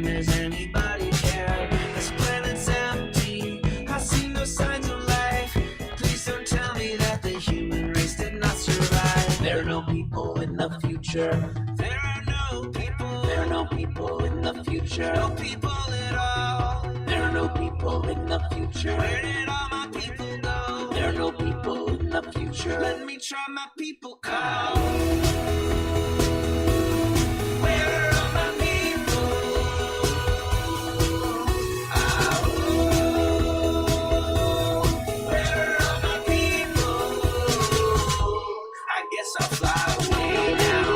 time has anybody cared? This planet's empty, I see no signs of life. Please don't tell me that the human race did not survive. There are no people in the future. There are no people. There are no people in the future. No people at all. There are no people in the future. Where did all my people go? There are no people in the future. Let me try my people call. Where are all my people? Where are all my people? I guess I'll fly away now.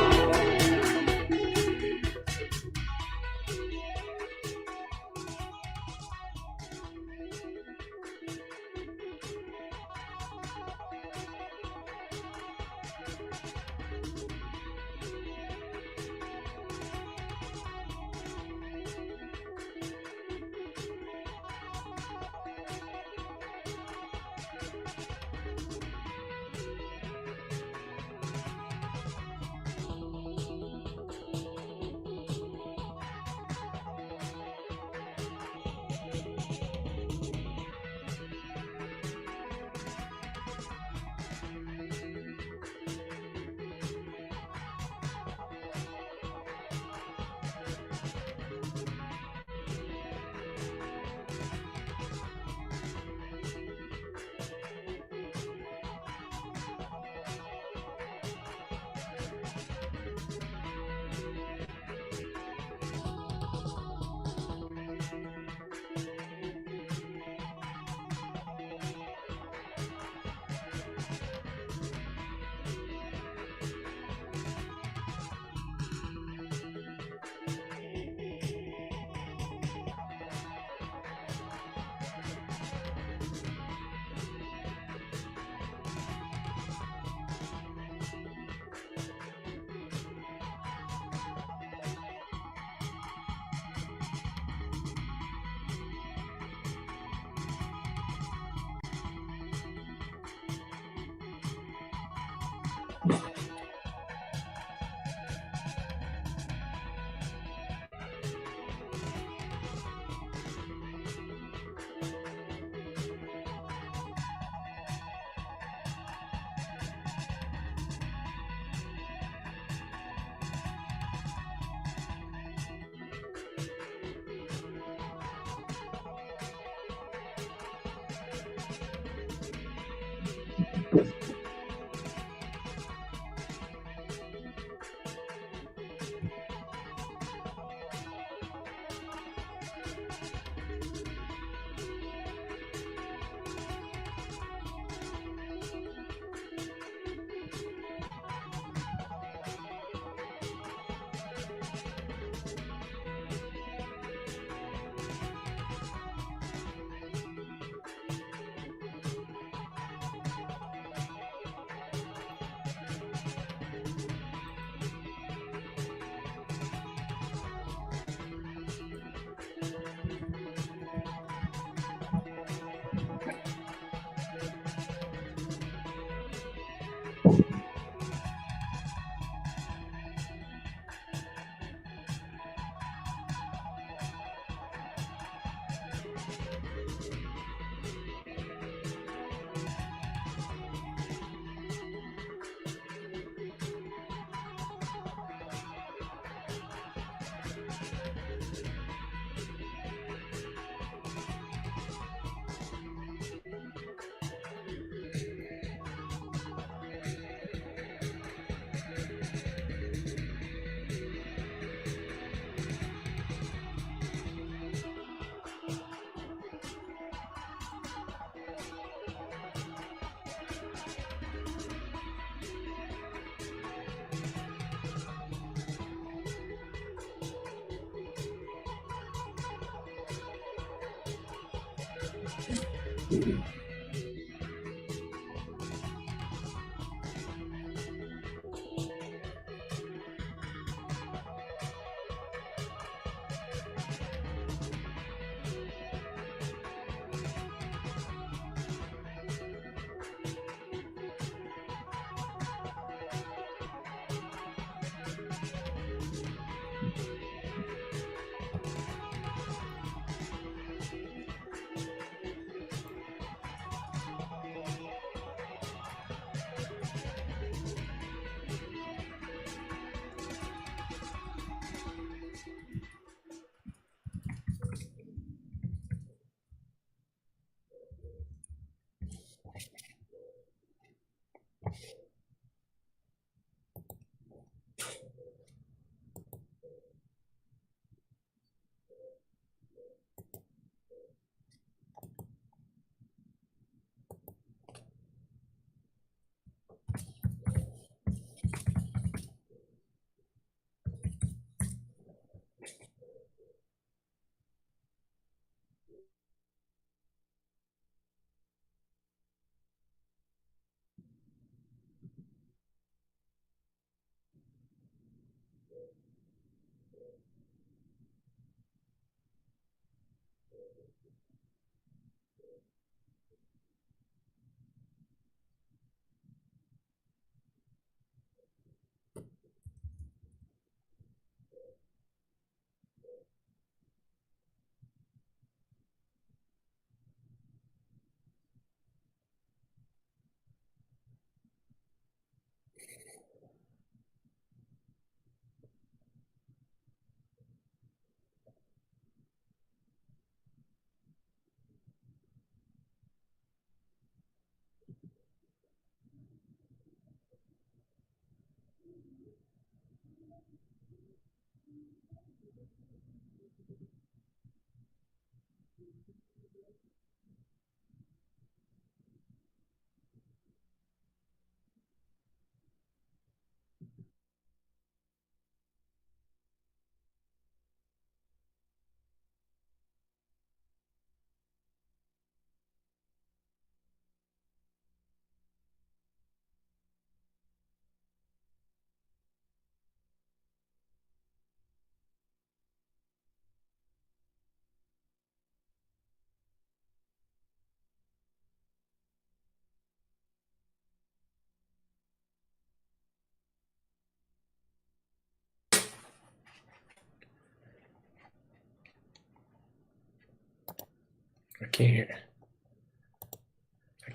I can't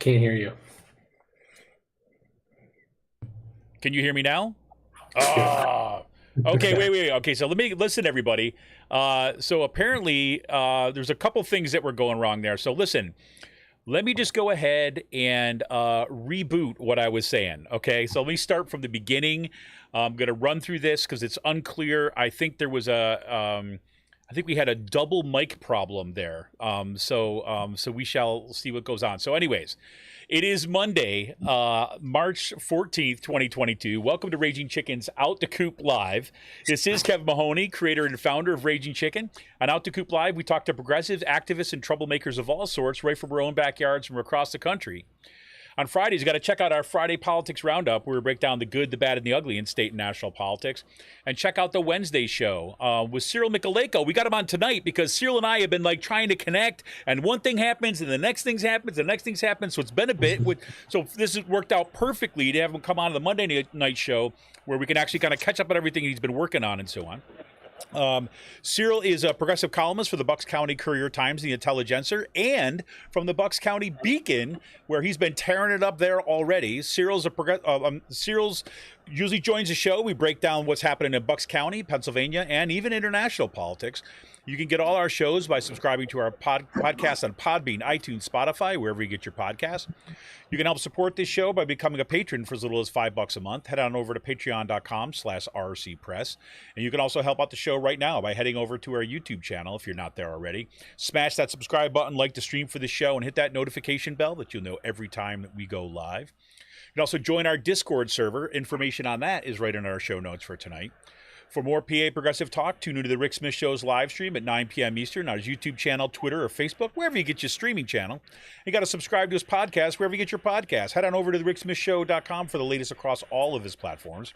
hear you. Can you hear me now? Oh, okay. Wait. Okay, so listen, everybody. So apparently, there's a couple things that were going wrong there. So listen, let me just go ahead and reboot what I was saying. Okay, so let me start from the beginning. I'm going to run through this because it's unclear. I think there was I think we had a double mic problem there. So we shall see what goes on. So anyways, it is Monday, March 14th, 2022. Welcome to Raging Chicken's Out the Coop Live. This is Kevin Mahoney, creator and founder of Raging Chicken. On Out the Coop Live, we talk to progressives, activists, and troublemakers of all sorts right from our own backyards from across the country. On Fridays, you got to check out our Friday Politics Roundup, where we break down the good, the bad, and the ugly in state and national politics. And check out the Wednesday show with Cyril Mychalejko. We got him on tonight because Cyril and I have been trying to connect, and one thing happens, and the next thing happens, the next thing happens. So it's been a bit. So this has worked out perfectly to have him come on the Monday night show, where we can actually kind of catch up on everything he's been working on and so on. Cyril is a progressive columnist for the Bucks County Courier Times, the Intelligencer, and from the Bucks County Beacon, where he's been tearing it up there already. Cyril's usually joins the show. We break down what's happening in Bucks County, Pennsylvania, and even international politics. You can get all our shows by subscribing to our podcast on Podbean, iTunes, Spotify, wherever you get your podcasts. You can help support this show by becoming a patron for as little as $5 a month. Head on over to patreon.com/rcpress. And you can also help out the show right now by heading over to our YouTube channel if you're not there already. Smash that subscribe button, like the stream for the show, and hit that notification bell that you'll know every time that we go live. You can also join our Discord server. Information on that is right in our show notes for tonight. For more PA Progressive Talk, tune into the Rick Smith Show's live stream at 9 p.m. Eastern on his YouTube channel, Twitter, or Facebook, wherever you get your streaming channel. You got to subscribe to his podcast wherever you get your podcast. Head on over to thericksmithshow.com for the latest across all of his platforms.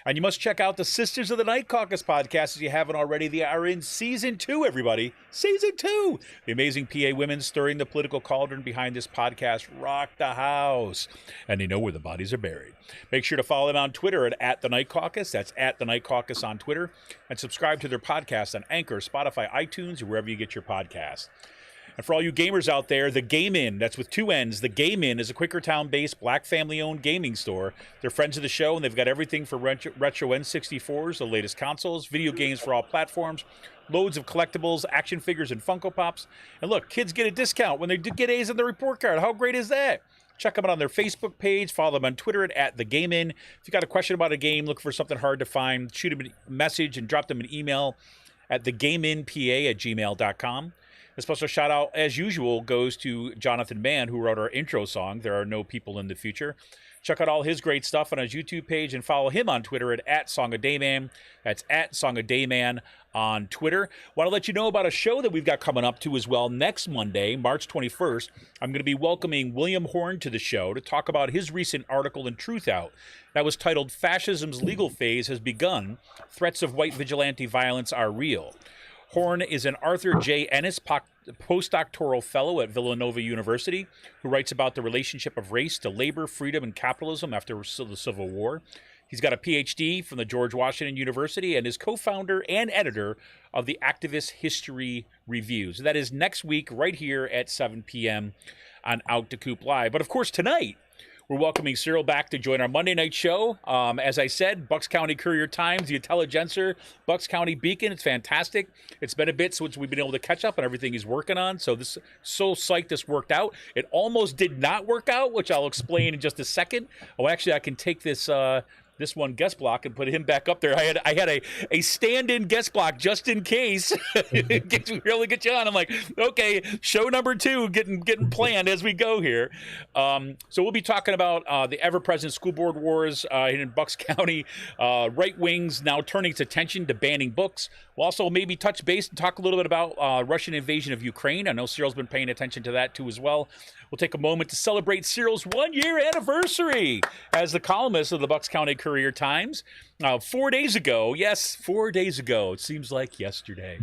And you must check out the Sisters of the Night Caucus podcast if you haven't already. They are in Season 2, everybody. Season 2! The amazing PA women stirring the political cauldron behind this podcast rock the house. And they know where the bodies are buried. Make sure to follow them on Twitter at The Night Caucus. That's at The Night Caucus on Twitter. And subscribe to their podcast on Anchor, Spotify, iTunes, or wherever you get your podcasts. And for all you gamers out there, the Game Inn, that's with two N's, the Game Inn is a Quakertown-based black family-owned gaming store. They're friends of the show, and they've got everything for retro N64s, the latest consoles, video games for all platforms, loads of collectibles, action figures, and Funko Pops. And look, kids get a discount when they get A's on their report card. How great is that? Check them out on their Facebook page. Follow them on Twitter at The Game Inn. If you got a question about a game, look for something hard to find, shoot them a message and drop them an email at thegameinpa@gmail.com. A special shout out, as usual, goes to Jonathan Mann, who wrote our intro song, There Are No People in the Future. Check out all his great stuff on his YouTube page and follow him on Twitter at @SongADayman. That's @SongADayman on Twitter. Want to let you know about a show that we've got coming up to as well. Next Monday, March 21st, I'm going to be welcoming William Horn to the show to talk about his recent article in Truth Out that was titled Fascism's Legal Phase Has Begun. Threats of White Vigilante Violence Are Real. Horn is an Arthur J. Ennis postdoctoral fellow at Villanova University who writes about the relationship of race to labor, freedom, and capitalism after the Civil War. He's got a PhD from the George Washington University and is co-founder and editor of the Activist History Reviews. That is next week right here at 7 p.m. on Out to Coop Live. But of course, tonight, we're welcoming Cyril back to join our Monday night show. As I said, Bucks County Courier Times, the Intelligencer, Bucks County Beacon. It's fantastic. It's been a bit since we've been able to catch up on everything he's working on. So psyched this worked out. It almost did not work out, which I'll explain in just a second. Oh, actually, I can take this one guest block and put him back up there. I had a stand-in guest block just in case we really get you on. I'm like, okay, show number 2 getting planned as we go here. So we'll be talking about the ever-present school board wars in Bucks County. Right wings now turning its attention to banning books. We'll also maybe touch base and talk a little bit about Russian invasion of Ukraine. I know Cyril's been paying attention to that too as well. We'll take a moment to celebrate Cyril's 1-year anniversary as the columnist of the Bucks County Courier Times. 4 days ago, yes, 4 days ago, it seems like yesterday,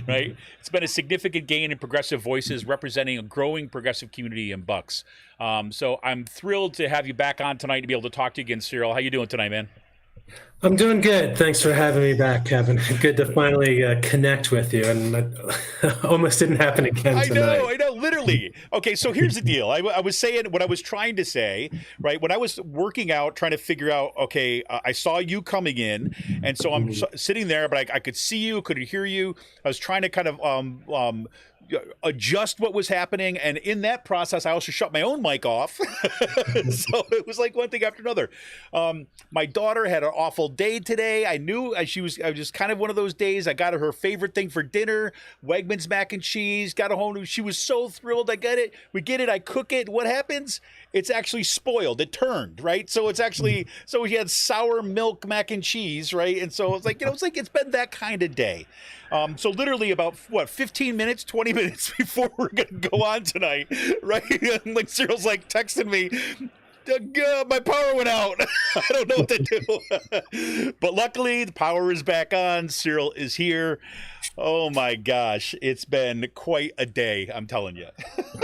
right? It's been a significant gain in progressive voices representing a growing progressive community in Bucks. So I'm thrilled to have you back on tonight to be able to talk to you again, Cyril. How you doing tonight, man? I'm doing good. Thanks for having me back, Kevin. Good to finally connect with you. And almost didn't happen again I tonight. know, literally. Okay, so here's the deal. I was saying what I was trying to say, right? When I was working out, trying to figure out, okay, I saw you coming in, and so I'm Mhm. sitting there, but I could see you, couldn't hear you. I was trying to kind of adjust what was happening, and in that process, I also shut my own mic off. So it was like one thing after another. My daughter had an awful day today. I knew I was just kind of one of those days. I got her favorite thing for dinner, Wegmans mac and cheese. Got a whole new. She was so thrilled. I get it. We get it. I cook it. What happens? It's actually spoiled. It turned, right. So it's actually so we had sour milk mac and cheese, right. And so it's like it's like it's been that kind of day. So literally about what 15 minutes, 20 minutes before we're gonna go on tonight, right? And like Cyril's like texting me, my power went out. I don't know what to do. But luckily, the power is back on. Cyril is here. Oh my gosh, it's been quite a day. I'm telling you,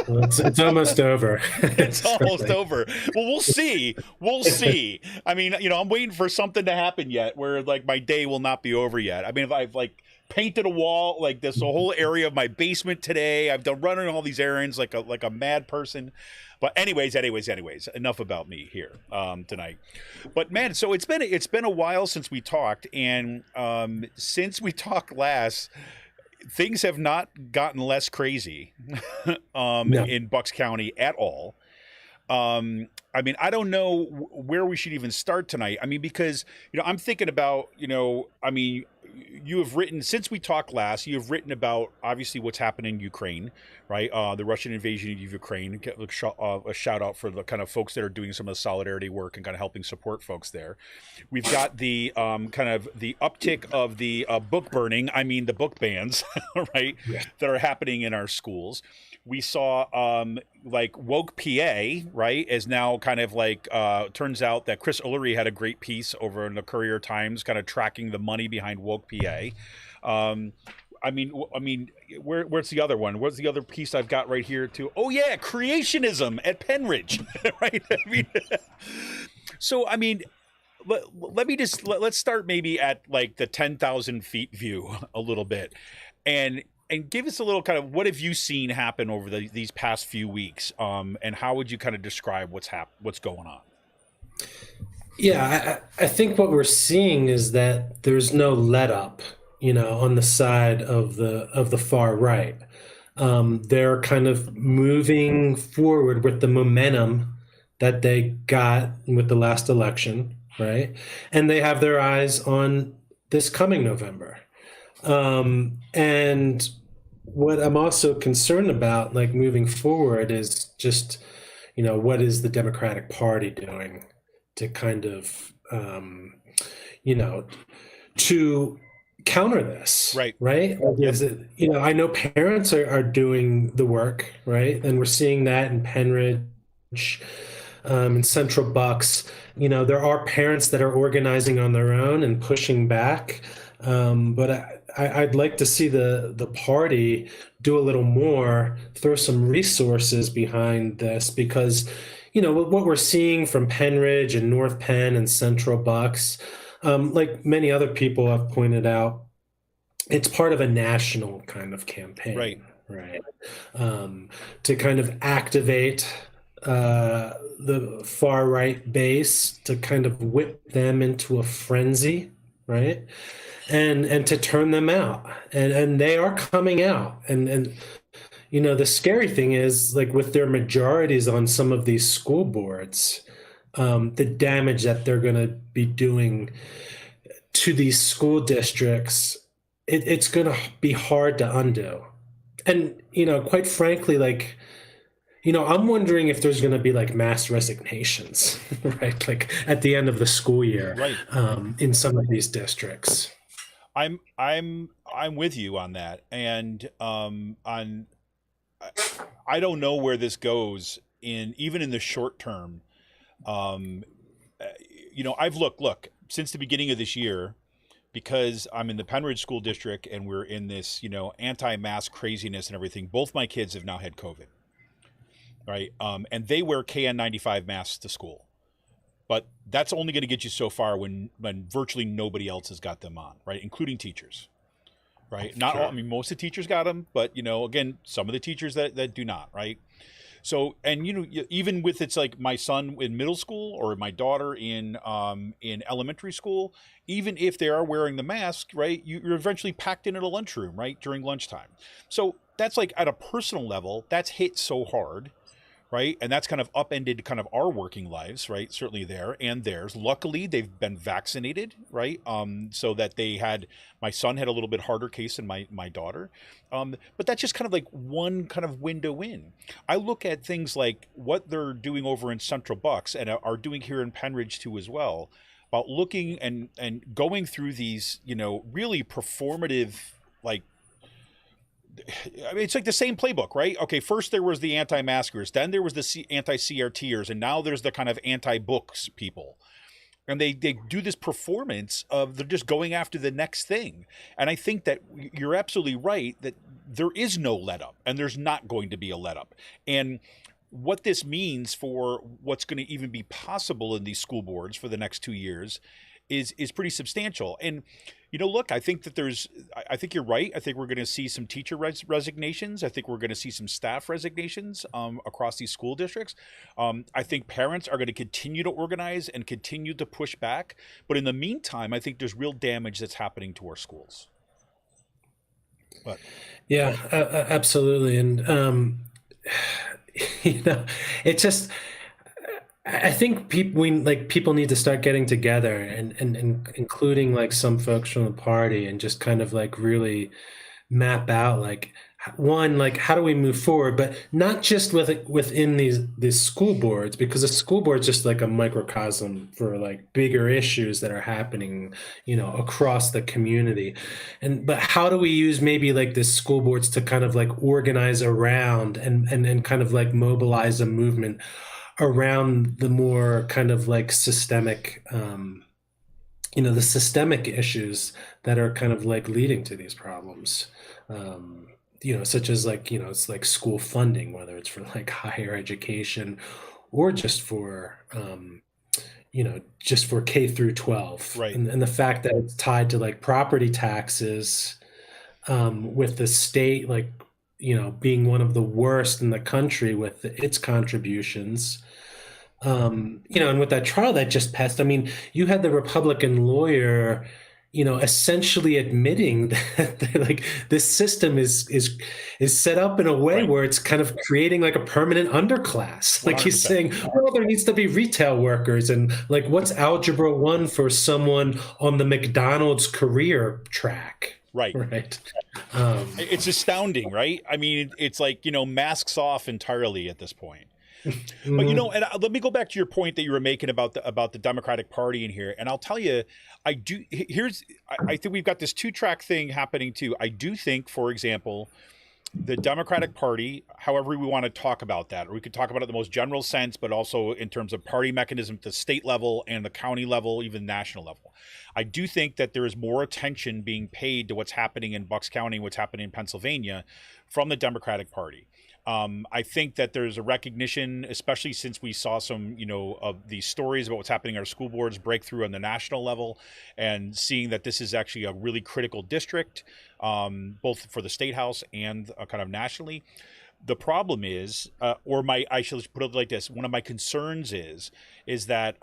Well, it's almost over. it's almost Really. over. Well, we'll see. We'll see. I mean, I'm waiting for something to happen yet, where like my day will not be over yet. I mean, if I've like painted a wall like this whole area of my basement today. I've done running all these errands like a mad person. But anyways, enough about me here tonight. But man, so it's been a while since we talked, and since we talked last, things have not gotten less crazy No. in Bucks County at all. I mean, I don't know where we should even start tonight. I mean, because I'm thinking about I mean, you have written since we talked last. You have written about obviously what's happening in Ukraine, right? The Russian invasion of Ukraine. A shout out for the kind of folks that are doing some of the solidarity work and kind of helping support folks there. We've got the kind of the uptick of the book burning. I mean, the book bans, right, Yeah. that are happening in our schools. We saw like woke PA, right, is now kind of like turns out that Chris Ullery had a great piece over in the Courier Times kind of tracking the money behind woke PA. um, I mean, where's the other one? What's the other piece I've got right here too? Oh yeah, creationism at Penridge, right? I mean, so I mean, let's start maybe at like the 10,000 feet view a little bit, and give us a little kind of what have you seen happen over these past few weeks, and how would you kind of describe what's going on? Yeah, I think what we're seeing is that there's no let up, on the side of the far right. They're kind of moving forward with the momentum that they got with the last election, right? And they have their eyes on this coming November. And what I'm also concerned about, like moving forward, is just, what is the Democratic Party doing to kind of, you know, to counter this, Right. right? Like, Yep. is it, I know parents are doing the work, right? And we're seeing that in Penridge, in Central Bucks. There are parents that are organizing on their own and pushing back. But I'd like to see the party do a little more, throw some resources behind this, because what we're seeing from Penridge and North Penn and Central Bucks, like many other people have pointed out, it's part of a national kind of Right. campaign, right? To kind of activate the far right base, to kind of whip them into a frenzy, right? And to turn them out, and they are coming out, and the scary thing is, like, with their majorities on some of these school boards, the damage that they're going to be doing to these school districts, it's going to be hard to undo. And quite frankly, like, I'm wondering if there's going to be like mass resignations, right? Like at the end of the school year, Right. in some of these districts. I'm with you on that, and on I don't know where this goes in even in the short term. Um, I've look since the beginning of this year, because I'm in the Penridge School District and we're in this anti-mask craziness and everything. Both my kids have now had COVID, right? And they wear KN95 masks to school. But that's only going to get you so far when virtually nobody else has got them on, right? Including teachers, right? Not all, I mean, most of the teachers got them, but, you know, again, some of the teachers that do not, right? So, and, you know, even with, it's like my son in middle school or my daughter in elementary school, even if they are wearing the mask, right, you're eventually packed in at a lunchroom, right, during lunchtime. So that's like at a personal level, that's hit so hard, right? And that's kind of upended kind of our working lives, right? Certainly there and theirs. Luckily, they've been vaccinated, right? So that my son had a little bit harder case than my daughter. But that's just kind of like one kind of window in. I look at things like what they're doing over in Central Bucks and are doing here in Penridge too as well, about looking and going through these, you know, really performative, like, I mean, it's like the same playbook, right? Okay, first there was the anti-maskers, then there was the anti-CRTers, and now there's the kind of anti-books people. And they do this performance of they're just going after the next thing. And I think that you're absolutely right that there is no let up, and there's not going to be a let up. And what this means for what's going to even be possible in these school boards for the next 2 years is pretty substantial. And, you know, look, I think I think you're right. I think we're going to see some teacher resignations. I think we're going to see some staff resignations across these school districts. I think parents are going to continue to organize and continue to push back. But in the meantime, I think there's real damage that's happening to our schools. But Yeah, absolutely. And, you know, it just, I think people need to start getting together and including like some folks from the party and just kind of like really map out like one, like how do we move forward, but not just within these school boards, because the school board's just like a microcosm for like bigger issues that are happening, you know, across the community. But how do we use maybe like the school boards to kind of like organize around and kind of like mobilize a movement around the more kind of like systemic, you know, the systemic issues that are kind of like leading to these problems, you know, such as like, you know, it's like school funding, whether it's for like higher education or just for, you know, just for K through 12. Right. And the fact that it's tied to like property taxes, with the state, like, you know, being one of the worst in the country with its contributions. You know, and with that trial that just passed, I mean, you had the Republican lawyer, you know, essentially admitting that like this system is set up in a way where it's kind of creating like a permanent underclass. Like 100%. he's saying, well, there needs to be retail workers, and like what's Algebra 1 for someone on the McDonald's career track? Right. It's astounding, right? I mean, it's like, you know, masks off entirely at this point. But, you know, and let me go back to your point that you were making about the Democratic Party in here. And I'll tell you, I think we've got this 2-track thing happening too. I do think, for example, the Democratic Party, however we want to talk about that, or we could talk about it in the most general sense, but also in terms of party mechanism at the state level and the county level, even national level. I do think that there is more attention being paid to what's happening in Bucks County, what's happening in Pennsylvania from the Democratic Party. I think that there's a recognition, especially since we saw some, you know, of these stories about what's happening in our school boards break through on the national level, and seeing that this is actually a really critical district, both for the state house and kind of nationally. The problem is, I should put it like this: one of my concerns is that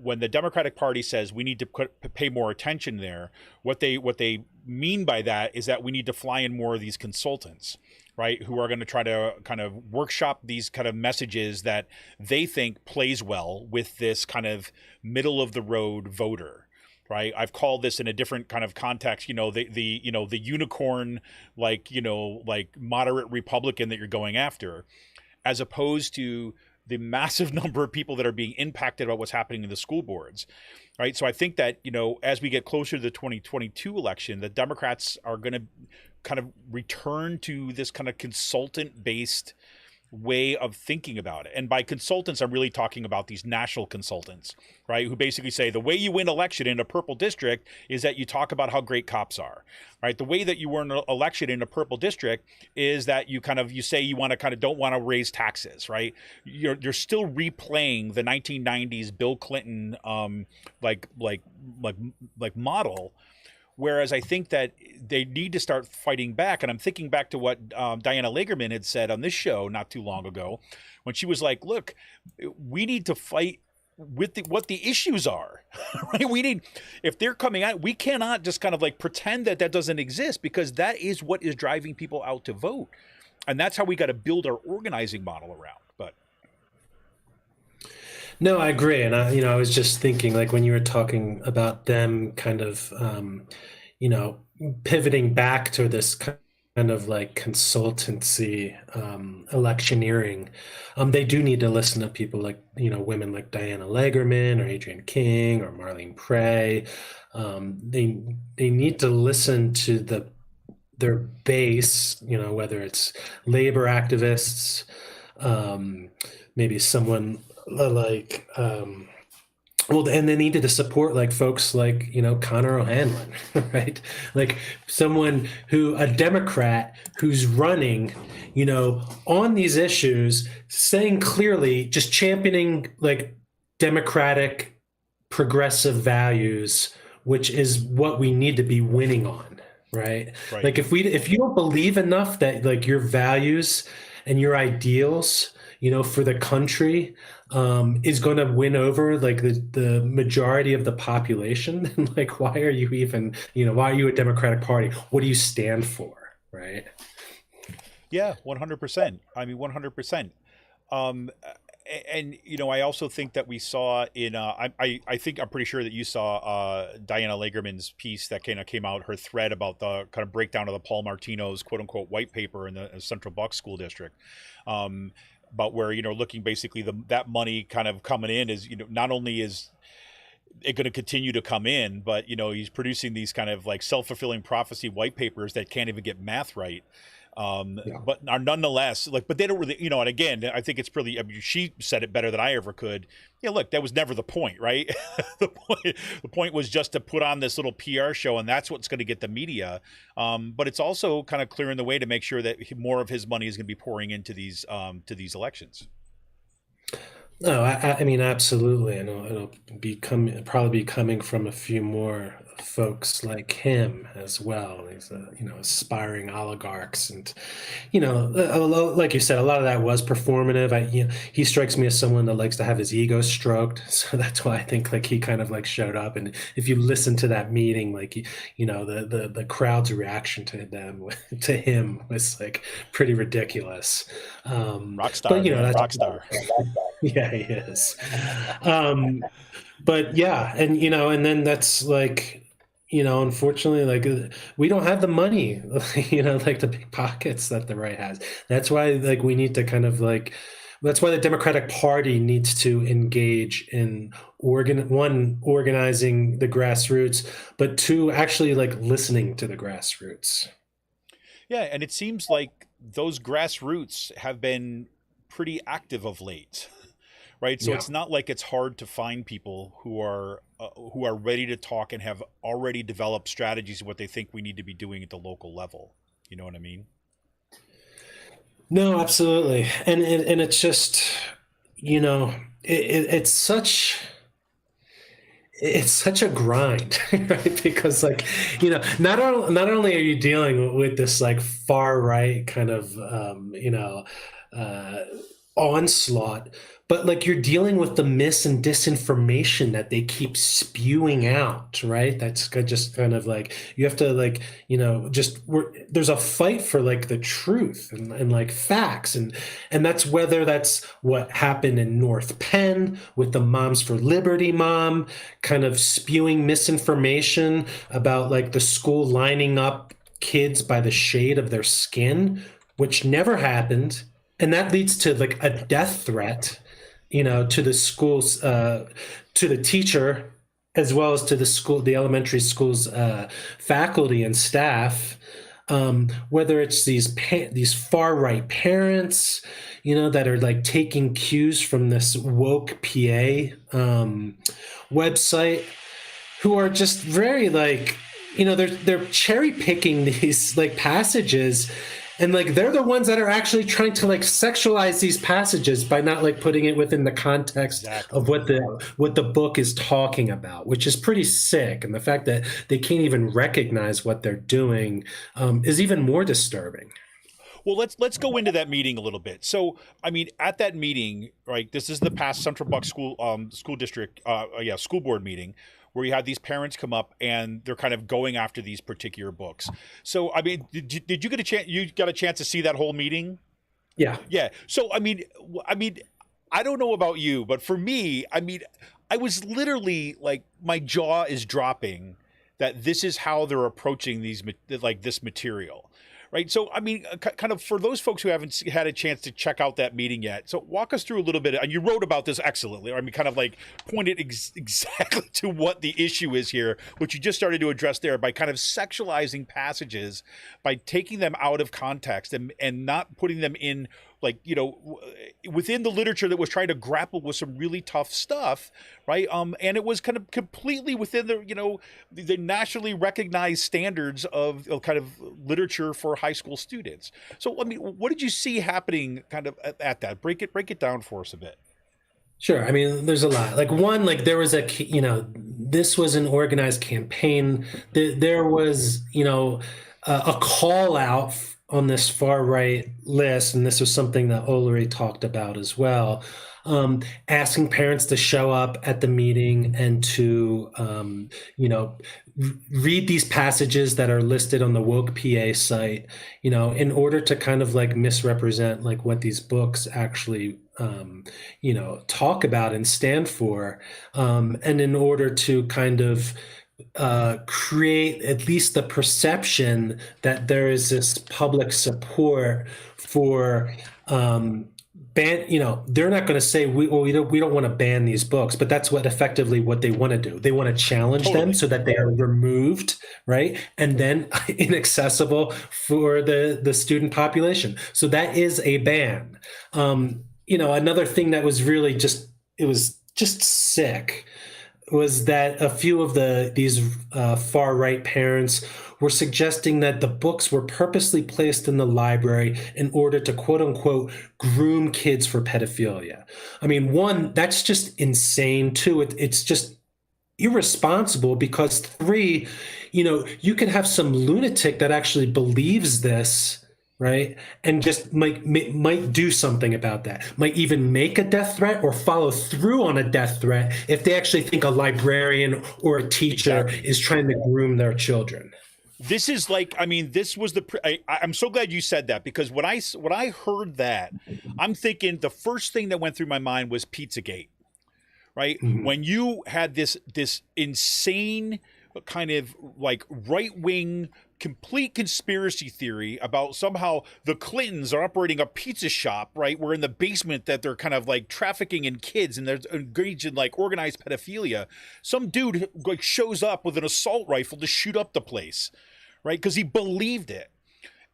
when the Democratic Party says we need to pay more attention there, what they mean by that is that we need to fly in more of these consultants, right, who are going to try to kind of workshop these kind of messages that they think plays well with this kind of middle of the road voter. Right. I've called this in a different kind of context, you know, the unicorn, like, you know, like moderate Republican that you're going after, as opposed to the massive number of people that are being impacted about what's happening in the school boards. Right. So I think that, you know, as we get closer to the 2022 election, the Democrats are going to kind of return to this kind of consultant based way of thinking about it. And by consultants, I'm really talking about these national consultants, right? Who basically say the way you win election in a purple district is that you talk about how great cops are, right? The way that you win an election in a purple district is that you say you want to kind of don't want to raise taxes, right? You're still replaying the 1990s Bill Clinton like model. Whereas I think that they need to start fighting back. And I'm thinking back to what Diana Lagerman had said on this show not too long ago, when she was like, look, we need to fight with what the issues are, right? If they're coming out, we cannot just kind of like pretend that doesn't exist, because that is what is driving people out to vote. And that's how we got to build our organizing model around. But no, I agree. And I was just thinking, like, when you were talking about them kind of, pivoting back to this kind of like consultancy, electioneering, they do need to listen to people like, women like Diana Lagerman or Adrienne King or Marlene Prey. They need to listen to their base, whether it's labor activists, maybe someone like, and they needed to support like folks like, Connor O'Hanlon, right? Like a Democrat who's running, on these issues, saying clearly, just championing like democratic progressive values, which is what we need to be winning on, right? Like if you don't believe enough that like your values and your ideals, for the country, is going to win over like the majority of the population, then like, why are you even, why are you a Democratic Party? What do you stand for? Right. Yeah, 100%. I mean, 100%. And I also think that we saw in I'm pretty sure that you saw Diana Lagerman's piece that kind of came out, her thread about the kind of breakdown of the Paul Martino's quote unquote white paper in the Central Bucks School District. But where, looking basically that money kind of coming in is, not only is it going to continue to come in, but, he's producing these kind of like self-fulfilling prophecy white papers that can't even get math right. But are nonetheless like, but they don't really, and again, I think it's pretty, she said it better than I ever could. Look, that was never the point, right? The point was just to put on this little PR show, and that's what's going to get the media. But it's also kind of clearing the way to make sure that more of his money is going to be pouring into these elections. No, I mean, absolutely. And it'll probably be coming from a few more folks like him as well. These, aspiring oligarchs. And, like you said, a lot of that was performative. He strikes me as someone that likes to have his ego stroked. So that's why I think like he kind of like showed up. And if you listen to that meeting, like, the crowd's reaction to him was like pretty ridiculous. Rock star, but that's rock star. Yeah, he is. But yeah, and and then that's like, unfortunately, like we don't have the money, like the big pockets that the right has. That's why like we need to kind of like, that's why the Democratic Party needs to engage in organizing the grassroots, but two, actually like listening to the grassroots. Yeah, and it seems like those grassroots have been pretty active of late. Right. So It's not like it's hard to find people who are ready to talk and have already developed strategies of what they think we need to be doing at the local level. You know what I mean? No, absolutely. And it's just, it's such a grind, right? Because like, not only are you dealing with this like far right kind of, onslaught, but like you're dealing with the mis and disinformation that they keep spewing out, right? That's just kind of like, you have to like, there's a fight for like the truth and like facts. And that's whether that's what happened in North Penn with the Moms for Liberty mom kind of spewing misinformation about like the school lining up kids by the shade of their skin, which never happened. And that leads to like a death threat, to the schools, to the teacher, as well as to the elementary school's faculty and staff. whether it's these far right parents, that are like taking cues from this woke PA website, who are just very like, they're cherry picking these like passages, and like they're the ones that are actually trying to like sexualize these passages by not like putting it within the context of what the book is talking about, which is pretty sick. And the fact that they can't even recognize what they're doing is even more disturbing. Well, let's go into that meeting a little bit. So, I mean, at that meeting, right? This is the past Central Bucks school district, school board meeting, where you had these parents come up and they're kind of going after these particular books. So, I mean, did you get a chance? You got a chance to see that whole meeting? Yeah. Yeah. So, I mean, I don't know about you, but for me, I mean, I was literally like, my jaw is dropping that this is how they're approaching this material. Right. So, I mean, kind of for those folks who haven't had a chance to check out that meeting yet. So walk us through a little bit. And you wrote about this excellently. I mean, kind of like pointed exactly to what the issue is here, which you just started to address there by kind of sexualizing passages, by taking them out of context and not putting them in within the literature that was trying to grapple with some really tough stuff, right? And it was kind of completely within the nationally recognized standards of kind of literature for high school students. So, I mean, what did you see happening kind of at that? Break it down for us a bit. Sure. I mean, there's a lot. Like one, like there was this was an organized campaign. There was, a call out on this far right list, and this was something that Ulrich talked about as well, asking parents to show up at the meeting and to, read these passages that are listed on the woke PA site, in order to kind of like misrepresent like what these books actually, talk about and stand for, and in order to kind of create at least the perception that there is this public support for they're not going to say we don't want to ban these books, but that's what they want to do. They want to challenge them so that they are removed, right, and then inaccessible for the student population. So that is a ban. Another thing that was really just sick was that a few of these far right parents were suggesting that the books were purposely placed in the library in order to quote unquote groom kids for pedophilia. I mean, one, that's just insane. Two, it's just irresponsible, because three, you can have some lunatic that actually believes this, right, and just might do something about that, might even make a death threat or follow through on a death threat if they actually think a librarian or a teacher is trying to groom their children. This is like, I mean, this was I'm so glad you said that, because when I heard that, I'm thinking the first thing that went through my mind was Pizzagate, right? Mm-hmm. When you had this insane kind of like right-wing complete conspiracy theory about somehow the Clintons are operating a pizza shop, right? We're in the basement, that they're kind of like trafficking in kids and they're engaged in like organized pedophilia. Some dude like shows up with an assault rifle to shoot up the place, right? Because he believed it.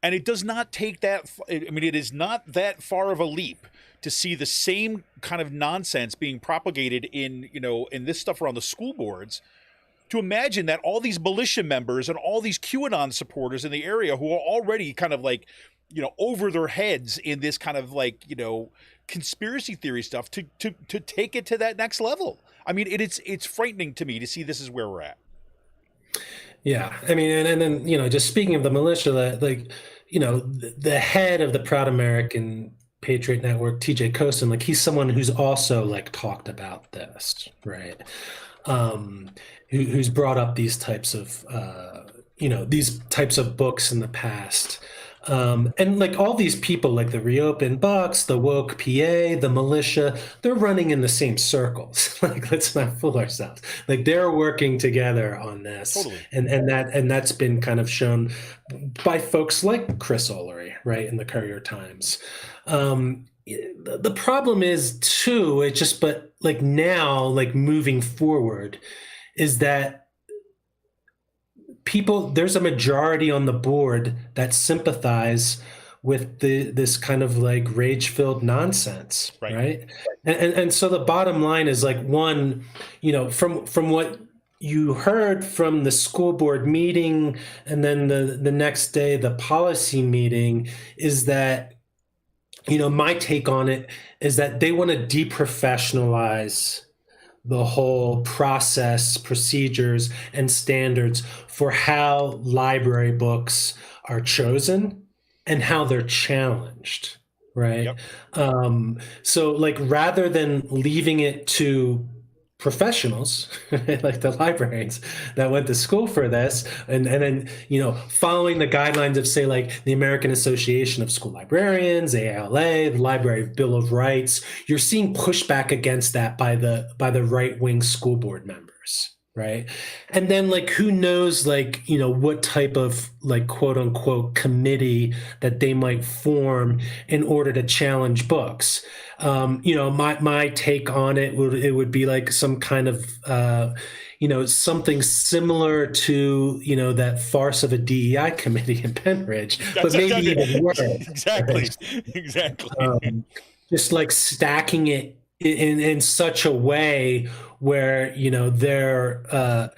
And it does not take that. I mean, it is not that far of a leap to see the same kind of nonsense being propagated in this stuff around the school boards, to imagine that all these militia members and all these QAnon supporters in the area who are already kind of like, over their heads in this kind of like, conspiracy theory stuff, to take it to that next level. I mean, it's frightening to me to see this is where we're at. Yeah. I mean, and then, just speaking of the militia, like, the head of the Proud American Patriot Network, TJ Kosten, like he's someone who's also like talked about this, right? Who's brought up these types of books in the past. And like all these people, like the Reopen Bucks, the woke PA, the militia, they're running in the same circles. Like, let's not fool ourselves. Like they're working together on this. Totally. And that's been kind of shown by folks like Chris Ulrich, right, in the Courier Times. The problem is too, but like now, like moving forward, is that there's a majority on the board that sympathize with this kind of like rage-filled nonsense, right? And so the bottom line is like, one, from what you heard from the school board meeting, and then the next day the policy meeting, is that, my take on it is that they want to deprofessionalize the whole process, procedures, and standards for how library books are chosen and how they're challenged, right? Yep. So like, rather than leaving it to professionals like the librarians that went to school for this, and then following the guidelines of, say, like the American Association of School Librarians, ALA, the Library Bill of Rights, you're seeing pushback against that by the right-wing school board members, right? And then, like, who knows, like, what type of, like, quote unquote committee that they might form in order to challenge books. My take on it would be like some kind of something similar to that farce of a DEI committee in Penridge, but maybe even worse. Exactly. Just like stacking it in such a way where their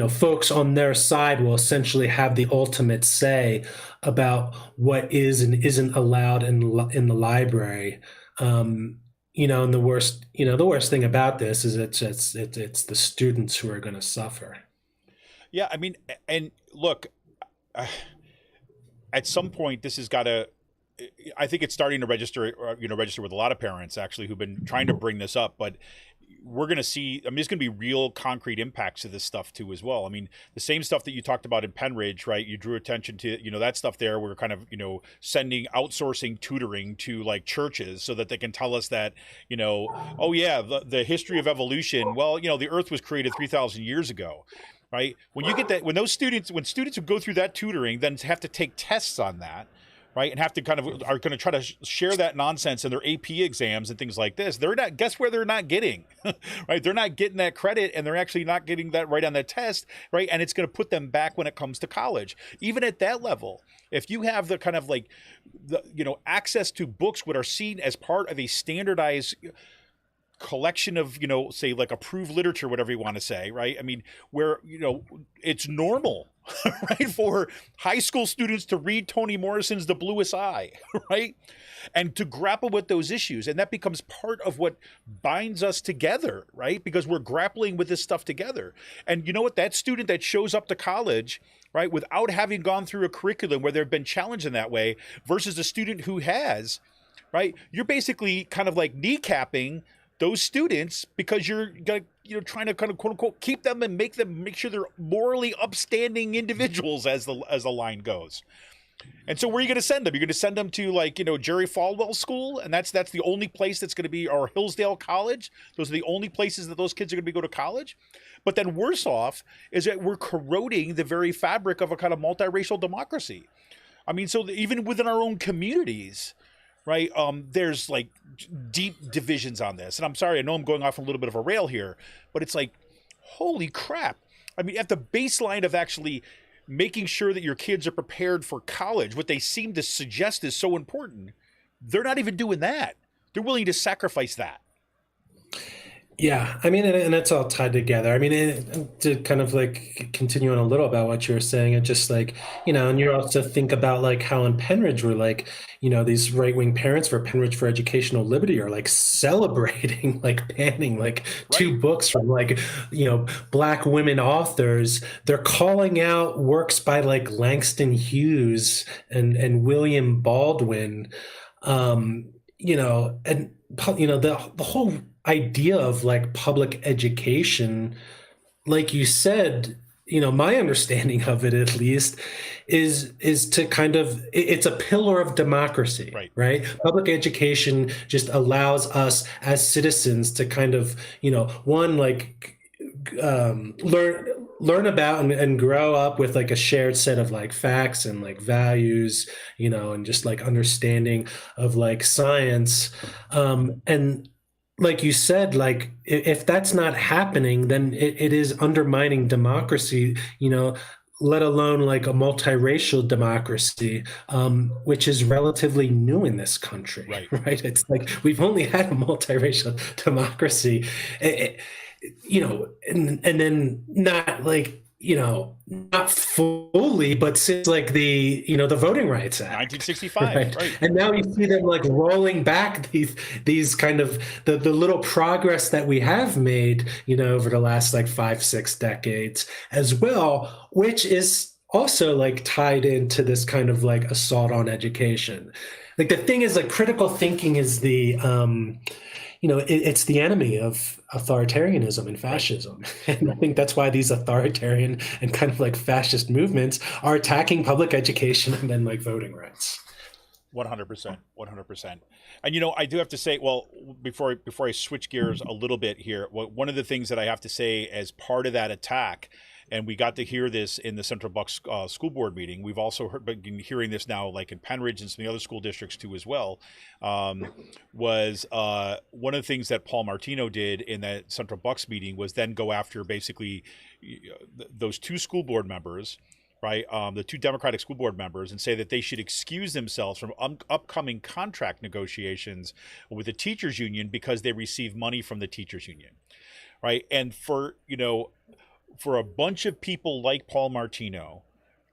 folks on their side will essentially have the ultimate say about what is and isn't allowed in the library. And the worst thing about this is it's the students who are going to suffer. Yeah, I mean, and look, at some point this has got to. I think it's starting to register with a lot of parents actually who've been trying to bring this up, but we're going to see, there's going to be real concrete impacts to this stuff too as well. I mean, the same stuff that you talked about in Penridge, right? You drew attention to, that stuff there. We're kind of, outsourcing tutoring to like churches so that they can tell us that, oh yeah, the history of evolution. Well, the earth was created 3,000 years ago. Right. When you get that, when students who go through that tutoring then have to take tests on that, right, and have to are going to try to share that nonsense in their AP exams and things like this. They're not. Guess where they're not getting, right? They're not getting that credit, and they're actually not getting that right on that test, right? And it's going to put them back when it comes to college. Even at that level, if you have the kind of like, access to books what are seen as part of a standardized collection of, say like approved literature, whatever you want to say, right? I mean, where, it's normal, right, for high school students to read Toni Morrison's The Bluest Eye, right? And to grapple with those issues. And that becomes part of what binds us together, right? Because we're grappling with this stuff together. And you know what? That student that shows up to college, right, without having gone through a curriculum where they've been challenged in that way versus a student who has, right? You're basically kind of like kneecapping those students because you're trying to kind of quote unquote keep them and make sure they're morally upstanding individuals as the line goes. And so where are you going to send them? You're going to send them to like, Jerry Falwell School, and that's the only place that's going to be, or Hillsdale College. Those are the only places that those kids are going to go to college. But then worse off is that we're corroding the very fabric of a kind of multiracial democracy. I mean, so even within our own communities, right, there's like deep divisions on this. And I'm sorry, I know I'm going off a little bit of a rail here, but it's like, holy crap. I mean, at the baseline of actually making sure that your kids are prepared for college, what they seem to suggest is so important, they're not even doing that. They're willing to sacrifice that. Yeah, I mean, and it's all tied together. I mean, to kind of like continue on a little about what you were saying, and just like, and you also think about like how in Penridge we're like, these right-wing parents for Penridge for Educational Liberty are like celebrating, like banning like two books from like, Black women authors. They're calling out works by like Langston Hughes and William Baldwin, and the whole idea of like public education, like you said, my understanding of it at least is to kind of, it's a pillar of democracy, right? Public education just allows us as citizens to kind of, one, like learn about and grow up with like a shared set of like facts and like values, and just like understanding of like science, and like you said, like if that's not happening, then it is undermining democracy. let alone like a multiracial democracy, which is relatively new in this country, Right. right? It's like we've only had a multiracial democracy, and then not like, not fully, but since like the Voting Rights Act, 1965, right. And now you see them like rolling back these kind of the little progress that we have made, over the last like 5-6 decades as well, which is also like tied into this kind of like assault on education. Like the thing is, like critical thinking is it's the enemy of authoritarianism and fascism. And I think that's why these authoritarian and kind of like fascist movements are attacking public education and then like voting rights. 100%. And I do have to say, well, before I switch gears a little bit here, one of the things that I have to say as part of that attack, and we got to hear this in the Central Bucks school board meeting. We've also been hearing this now, like in Penridge and some of the other school districts too, as well. Was one of the things that Paul Martino did in that Central Bucks meeting was then go after basically those two school board members, right? The two Democratic school board members, and say that they should excuse themselves from upcoming contract negotiations with the teachers union because they receive money from the teachers union, right? And for a bunch of people like Paul Martino,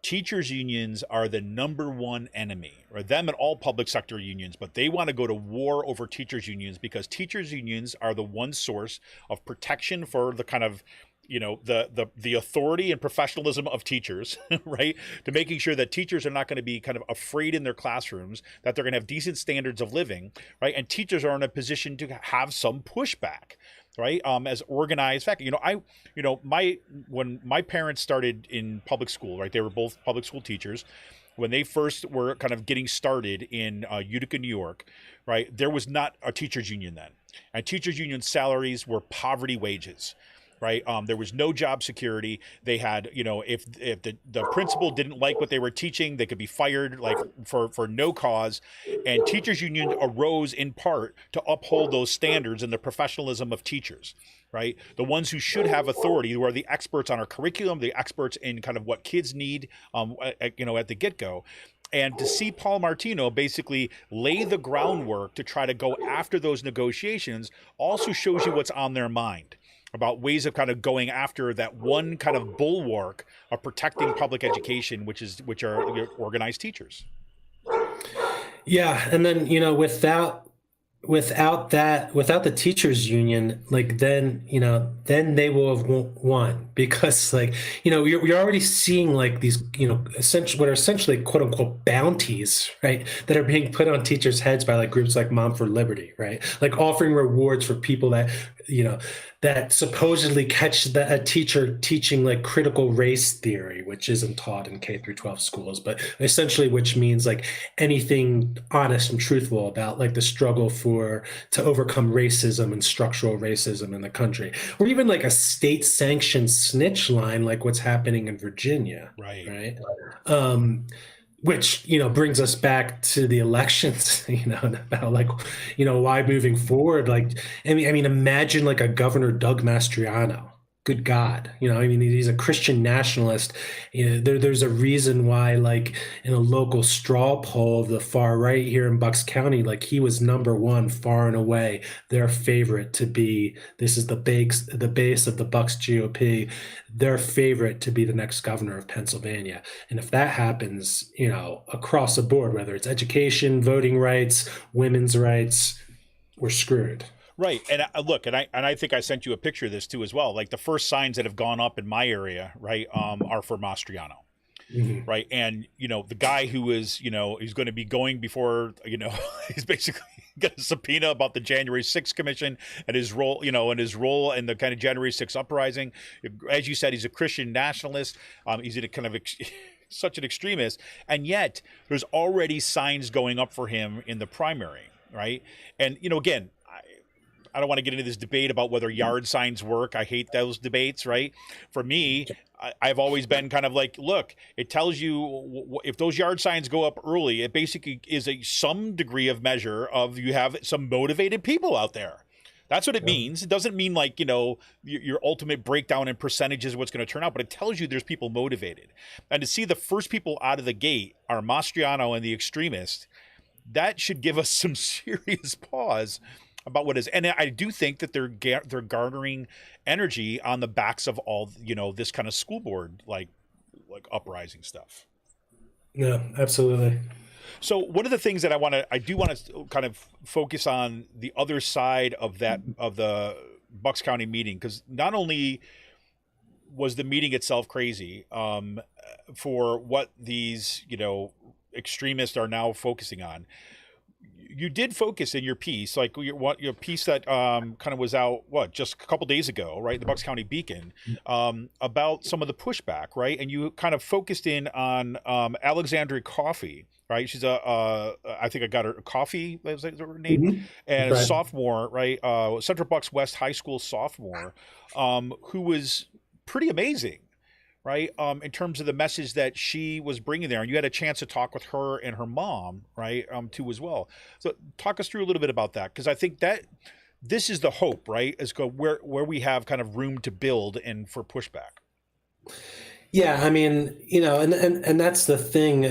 teachers unions are the number one enemy, or them and all public sector unions, but they want to go to war over teachers unions because teachers unions are the one source of protection for the kind of the authority and professionalism of teachers, right? To making sure that teachers are not going to be kind of afraid in their classrooms, that they're going to have decent standards of living, right? And teachers are in a position to have some pushback, right? As organized faculty. When my parents started in public school, right? They were both public school teachers. When they first were kind of getting started in Utica, New York, right? There was not a teachers union then. And teachers union salaries were poverty wages. Right. There was no job security. They had, if the principal didn't like what they were teaching, they could be fired like for no cause. And teachers union arose in part to uphold those standards and the professionalism of teachers. Right. The ones who should have authority, who are the experts on our curriculum, the experts in kind of what kids need, at the get-go. And to see Paul Martino basically lay the groundwork to try to go after those negotiations also shows you what's on their mind about ways of kind of going after that one kind of bulwark of protecting public education, which are organized teachers. Yeah, and then without the teachers union, like then they will have won, because like you're already seeing like these essentially what are essentially quote unquote bounties, right, that are being put on teachers' heads by like groups like Mom for Liberty, right, like offering rewards for people that that supposedly catch a teacher teaching like critical race theory, which isn't taught in K-12 schools, but essentially which means like anything honest and truthful about like the struggle to overcome racism and structural racism in the country, or even like a state-sanctioned snitch line like what's happening in Virginia, right? Which brings us back to the elections, and about like why moving forward, like I mean imagine like a Governor Doug Mastriano. Good God, he's a Christian nationalist. There's a reason why, like in a local straw poll of the far right here in Bucks County, like he was number one far and away, their favorite to be. This is the base of the Bucks GOP, their favorite to be the next governor of Pennsylvania. And if that happens, across the board, whether it's education, voting rights, women's rights, we're screwed. Right. And look, and I think I sent you a picture of this too as well. Like the first signs that have gone up in my area, right, are for Mastriano. Mm-hmm. Right. And, the guy who is, he's going to be going before, he's basically got a subpoena about the January 6th commission and his role, in the kind of January 6th uprising. As you said, he's a Christian nationalist. He's in a kind of such an extremist. And yet there's already signs going up for him in the primary. Right. And, again, I don't want to get into this debate about whether yard signs work. I hate those debates, right? For me, I've always been kind of like, look, it tells you if those yard signs go up early, it basically is some degree of measure of you have some motivated people out there That's what it means. It doesn't mean like, your ultimate breakdown in percentages of what's going to turn out, but it tells you there's people motivated. And to see the first people out of the gate are Mastriano and the extremist, that should give us some serious pause about what is. And I do think that they're garnering energy on the backs of all, this kind of school board, like uprising stuff. Yeah, absolutely. So one of the things that I do want to kind of focus on the other side of that, of the Bucks County meeting, because not only was the meeting itself crazy for what these, extremists are now focusing on. You did focus in your piece, like your piece that kind of was out, just a couple days ago, right? The Bucks County Beacon, about some of the pushback, right? And you kind of focused in on Alexandria Coffey, right? She's I think I got her, Coffey, is that her name? Mm-hmm. And Right. a sophomore, right? Central Bucks West High School sophomore, who was pretty amazing, right? In terms of the message that she was bringing there, and you had a chance to talk with her and her mom, right? Too as well. So talk us through a little bit about that, because I think that this is the hope, right? Is where we have kind of room to build and for pushback. Yeah, I mean, and that's the thing.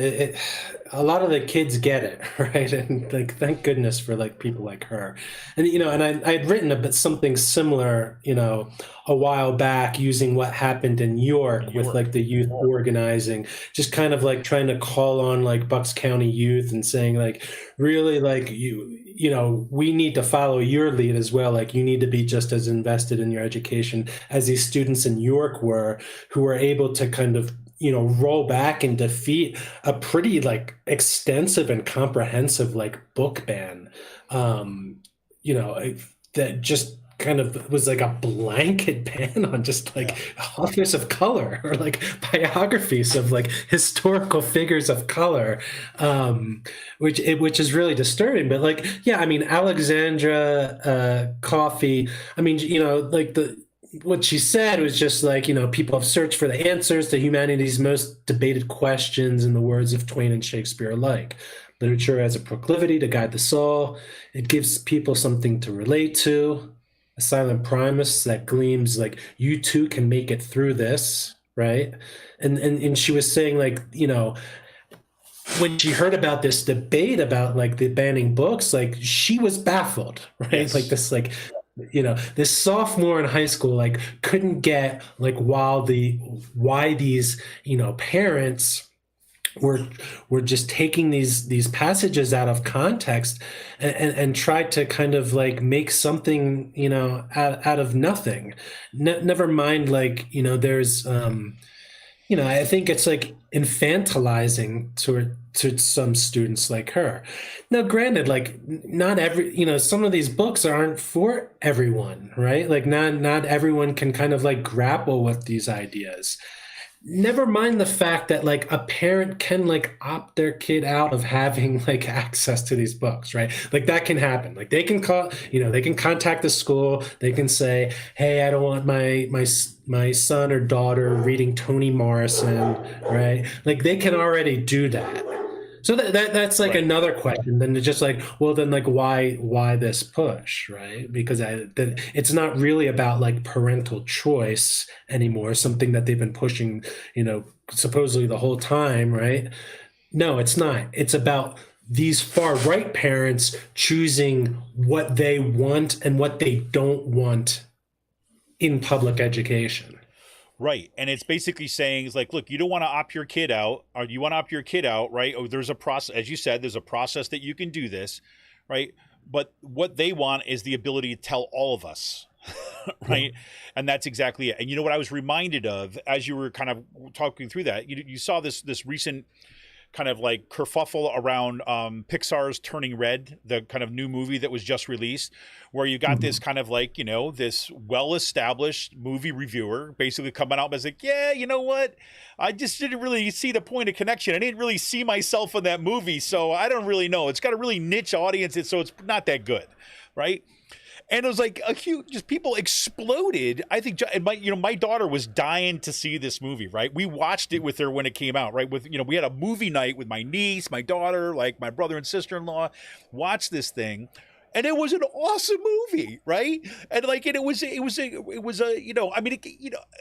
A lot of the kids get it, right? And like, thank goodness for like people like her. And and I'd written a bit something similar, a while back, using what happened in York with like the youth organizing, just kind of like trying to call on like Bucks County youth and saying like, really, like we need to follow your lead as well. Like, you need to be just as invested in your education as these students in York were, who were able to kind of roll back and defeat a pretty like extensive and comprehensive like book ban, that just kind of was like a blanket ban on just like authors of color or like biographies of like historical figures of color, which is really disturbing. But like, yeah, I mean, Alexandra Coffey, I mean, like what she said was just like, people have searched for the answers to humanity's most debated questions, in the words of Twain and Shakespeare alike. Literature has a proclivity to guide the soul. It gives people something to relate to, a silent promise that gleams like, you too can make it through this, right? And she was saying like, when she heard about this debate about like the banning books, like she was baffled, right? Yes. Like this, like, this sophomore in high school, like couldn't get like why these, parents were just taking these passages out of context and tried to kind of like make something, out of nothing. Never mind, like, there's, I think it's like infantilizing to some students like her. Now, granted, like not every, some of these books aren't for everyone, right? Like not everyone can kind of like grapple with these ideas. Never mind the fact that like a parent can like opt their kid out of having like access to these books, right? Like that can happen. Like they can call, they can contact the school. They can say, hey, I don't want my son or daughter reading Toni Morrison, right? Like they can already do that. So that's like another question. Then it's just like, well, then like why this push, right? Because it's not really about like parental choice anymore, something that they've been pushing, supposedly the whole time, right? No, it's not. It's about these far right parents choosing what they want and what they don't want in public education. Right. And it's basically saying, it's like, look, you don't want to opt your kid out, or you want to opt your kid out, right? Or there's a process, as you said, there's a process that you can do this, right? But what they want is the ability to tell all of us, right? And that's exactly it. And you know what I was reminded of as you were kind of talking through that? You saw this recent kind of like kerfuffle around Pixar's Turning Red, the kind of new movie that was just released, where you got this kind of like, this well-established movie reviewer basically coming out and was like, yeah, you know what? I just didn't really see the point of connection. I didn't really see myself in that movie, so I don't really know. It's got a really niche audience, so it's not that good, right? And it was like a huge, just people exploded. I think, and my daughter was dying to see this movie, right? We watched it with her when it came out, right? With, we had a movie night with my niece, my daughter, like my brother and sister-in-law, watched this thing. and it was an awesome movie, right? And like, and it was a, you know, I mean,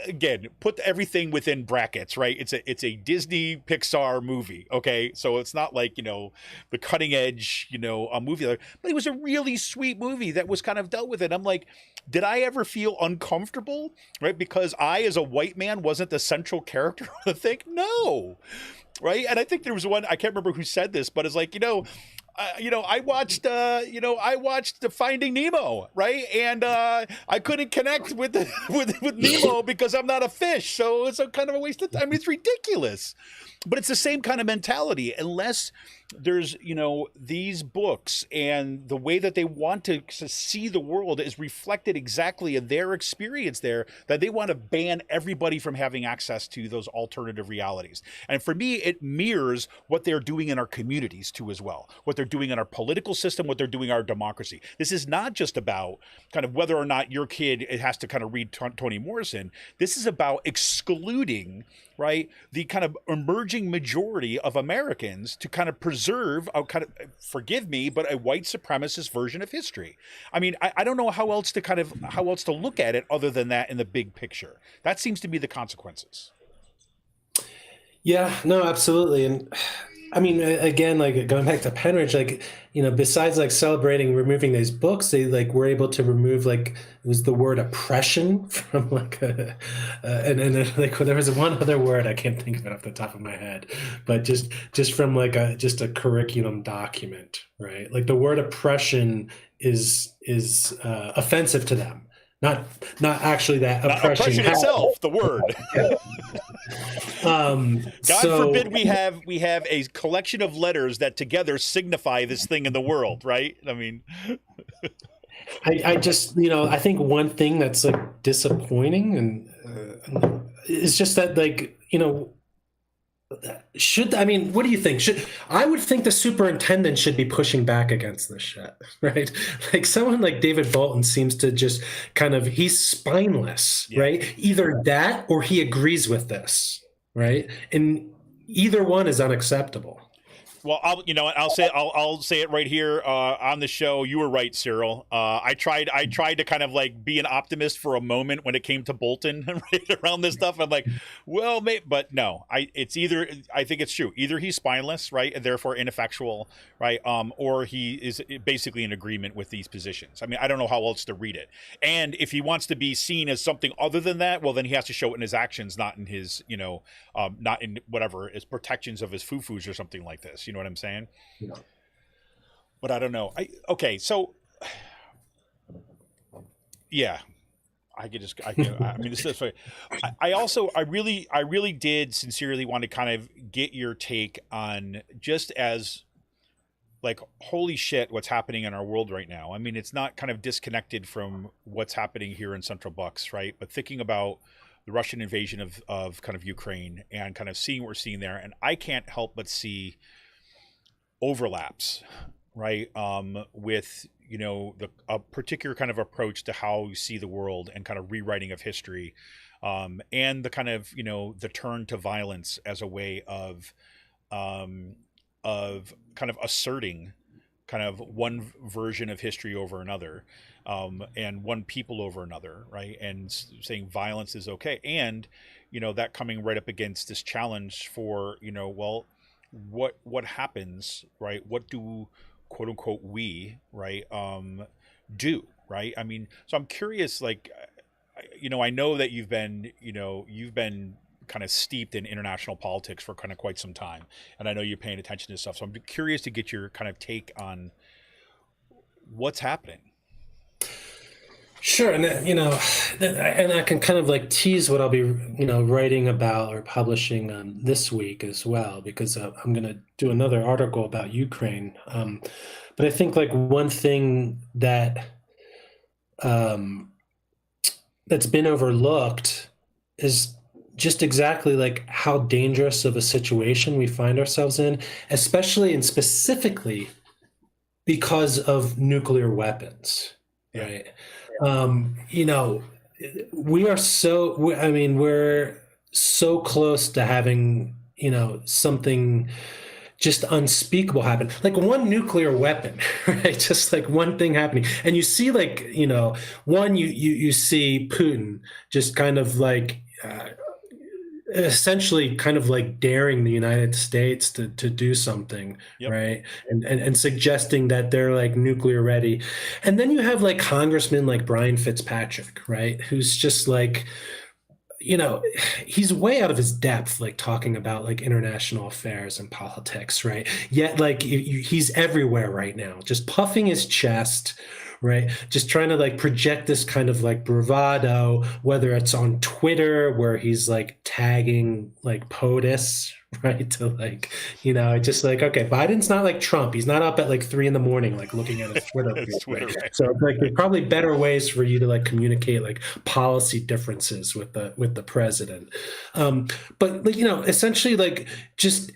again, put everything within brackets, right? It's a Disney Pixar movie, okay? So it's not like, you know, the cutting edge, you know, a movie, but it was a really sweet movie that was kind of dealt with it. I'm like, did I ever feel uncomfortable, right? Because I, as a white man, wasn't the central character of the thing? No, right? And I think there was one, I can't remember who said this, but it's like, I watched the Finding Nemo, right? And I couldn't connect with with Nemo because I'm not a fish, so it's a kind of a waste of time. I mean, it's ridiculous, but it's the same kind of mentality. Unless there's, you know, these books and the way that they want to see the world is reflected exactly in their experience there, that they want to ban everybody from having access to those alternative realities. And for me, it mirrors what they're doing in our communities too as well, what they're doing in our political system, what they're doing in our democracy. This is not just about kind of whether or not your kid has to kind of read Toni Morrison. This is about excluding, right, the kind of emerging majority of Americans to kind of preserve a kind of, forgive me, but a white supremacist version of history. I mean, I don't know how else to look at it other than that in the big picture. That seems to be the consequences. Yeah, no, absolutely. And I mean, again, like going back to Penridge, like, you know, besides like celebrating removing these books, they like were able to remove, like, it was the word oppression from like and like there was one other word, I can't think of it off the top of my head, but just from like just a curriculum document, right? Like the word oppression is offensive to them. Not actually that oppression itself, the word. God forbid we have a collection of letters that together signify this thing in the world, right? I mean, I just, you know, I think one thing that's like disappointing and is just that, like, you know, I mean, what do you think? I would think the superintendent should be pushing back against this shit, right? Like someone like David Bolton seems to just kind of, he's spineless, right? Either that or he agrees with this, right? And either one is unacceptable. Well, I'll say it right here on the show. You were right, Cyril. I tried to kind of like be an optimist for a moment when it came to Bolton right around this stuff. I'm like, well, but no, I think it's true. Either he's spineless, right, and therefore ineffectual, right, or he is basically in agreement with these positions. I mean, I don't know how else to read it. And if he wants to be seen as something other than that, well, then he has to show it in his actions, not in his, not in whatever his protections of his foo-foos or something like this. You know what I'm saying? Yeah. But I don't know. So yeah, I mean, this is. I really did sincerely want to kind of get your take on, just as like, holy shit, what's happening in our world right now. I mean, it's not kind of disconnected from what's happening here in Central Bucks, right? But thinking about the Russian invasion of kind of Ukraine and kind of seeing what we're seeing there, and I can't help but see overlaps, right, with, a particular kind of approach to how you see the world and kind of rewriting of history, and the kind of, the turn to violence as a way of kind of asserting kind of one version of history over another, and one people over another, right, and saying violence is okay, and that coming right up against this challenge for, well, what happens, right? What do, quote unquote, we, right, do, right? I mean, so I'm curious, like, I know that you've been kind of steeped in international politics for kind of quite some time, and I know you're paying attention to stuff. So I'm curious to get your kind of take on what's happening. Sure, and and I can kind of like tease what I'll be, writing about or publishing this week as well, because I'm going to do another article about Ukraine. But I think like one thing that that's been overlooked is just exactly like how dangerous of a situation we find ourselves in, especially and specifically because of nuclear weapons, right? We're so close to having, something just unspeakable happen. Like one nuclear weapon, right? Just like one thing happening. And you see like, one, you see Putin just kind of like, essentially kind of like daring the United States to do something, Yep. right? And suggesting that they're like nuclear ready. And then you have like congressmen like Brian Fitzpatrick, right? Who's just like, he's way out of his depth, like talking about like international affairs and politics, right? Yet like he's everywhere right now, just puffing his chest, right? Just trying to like project this kind of like bravado, whether it's on Twitter where he's like tagging like POTUS, right? To like, just like, okay, Biden's not like Trump. He's not up at like 3 a.m, like looking at his Twitter. Twitter, right? So like there's probably better ways for you to like communicate like policy differences with the president. But like, essentially like just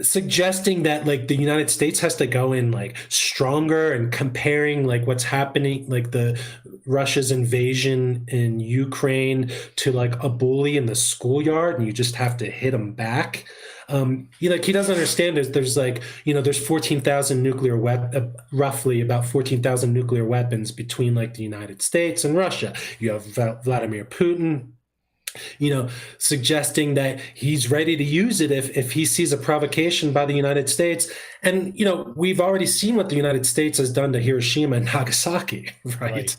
suggesting that like the United States has to go in like stronger and comparing like what's happening, like the Russia's invasion in Ukraine to like a bully in the schoolyard, and you just have to hit him back. Like he doesn't understand there's like, there's 14,000 roughly about 14,000 nuclear weapons between like the United States and Russia. You have Vladimir Putin, suggesting that he's ready to use it if he sees a provocation by the United States. And, we've already seen what the United States has done to Hiroshima and Nagasaki, right?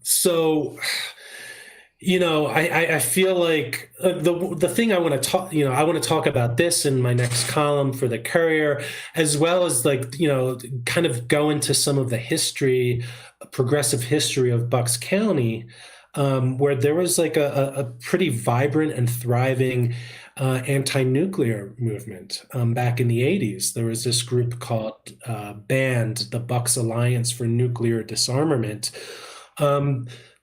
So, I feel like the thing I want to talk, I want to talk about this in my next column for the Courier, as well as like, kind of go into some of the progressive history of Bucks County, where there was like a pretty vibrant and thriving anti-nuclear movement back in the 80s. There was this group called BAND, the Bucks Alliance for Nuclear Disarmament,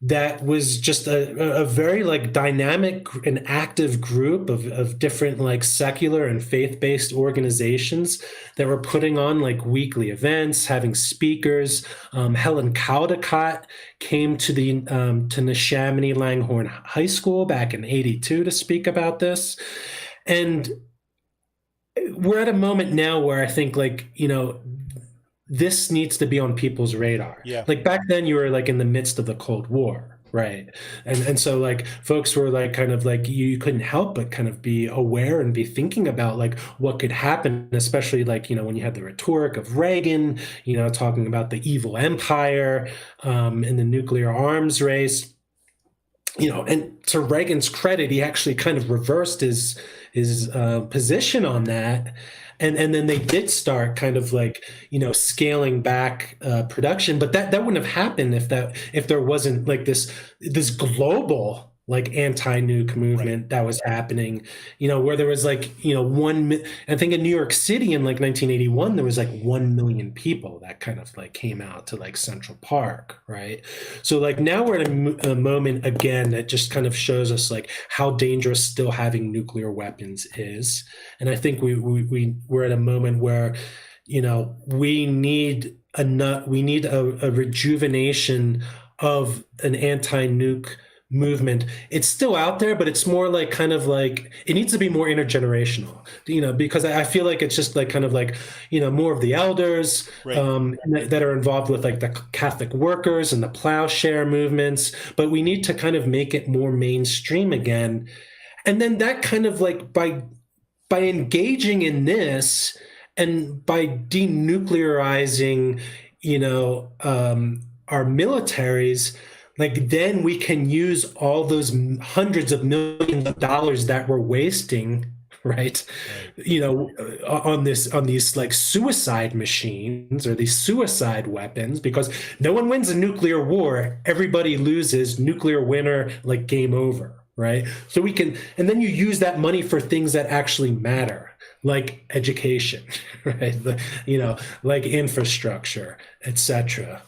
that was just a very like dynamic and active group of different like secular and faith-based organizations that were putting on like weekly events, having speakers. Helen Caldecott came to Neshaminy Langhorne High School back in '82 to speak about this. And we're at a moment now where I think like, this needs to be on people's radar. Yeah. Like back then you were like in the midst of the Cold War, right? And so like folks were like kind of like you couldn't help but kind of be aware and be thinking about like what could happen, especially like, when you had the rhetoric of Reagan, talking about the evil empire in the nuclear arms race. And to Reagan's credit, he actually kind of reversed his position on that. And then they did start kind of like, scaling back production, but that wouldn't have happened if there wasn't like this global like anti-nuke movement that was happening, where there was like, I think in New York City in like 1981, there was like 1 million people that kind of like came out to like Central Park, right? So like now we're at a moment again that just kind of shows us like how dangerous still having nuclear weapons is. And I think we're at a moment where, we need a rejuvenation of an anti-nuke movement. It's still out there, but it's more like kind of like it needs to be more intergenerational, because I feel like it's just like kind of like, more of the elders that are involved with like the Catholic workers and the plowshare movements, but we need to kind of make it more mainstream again. And then that kind of like by engaging in this and by denuclearizing, our militaries, like then we can use all those hundreds of millions of dollars that we're wasting, right? On these like suicide machines or these suicide weapons, because no one wins a nuclear war. Everybody loses, nuclear winner, like game over, right? So we can, and then you use that money for things that actually matter, like education, right? Like infrastructure, etc.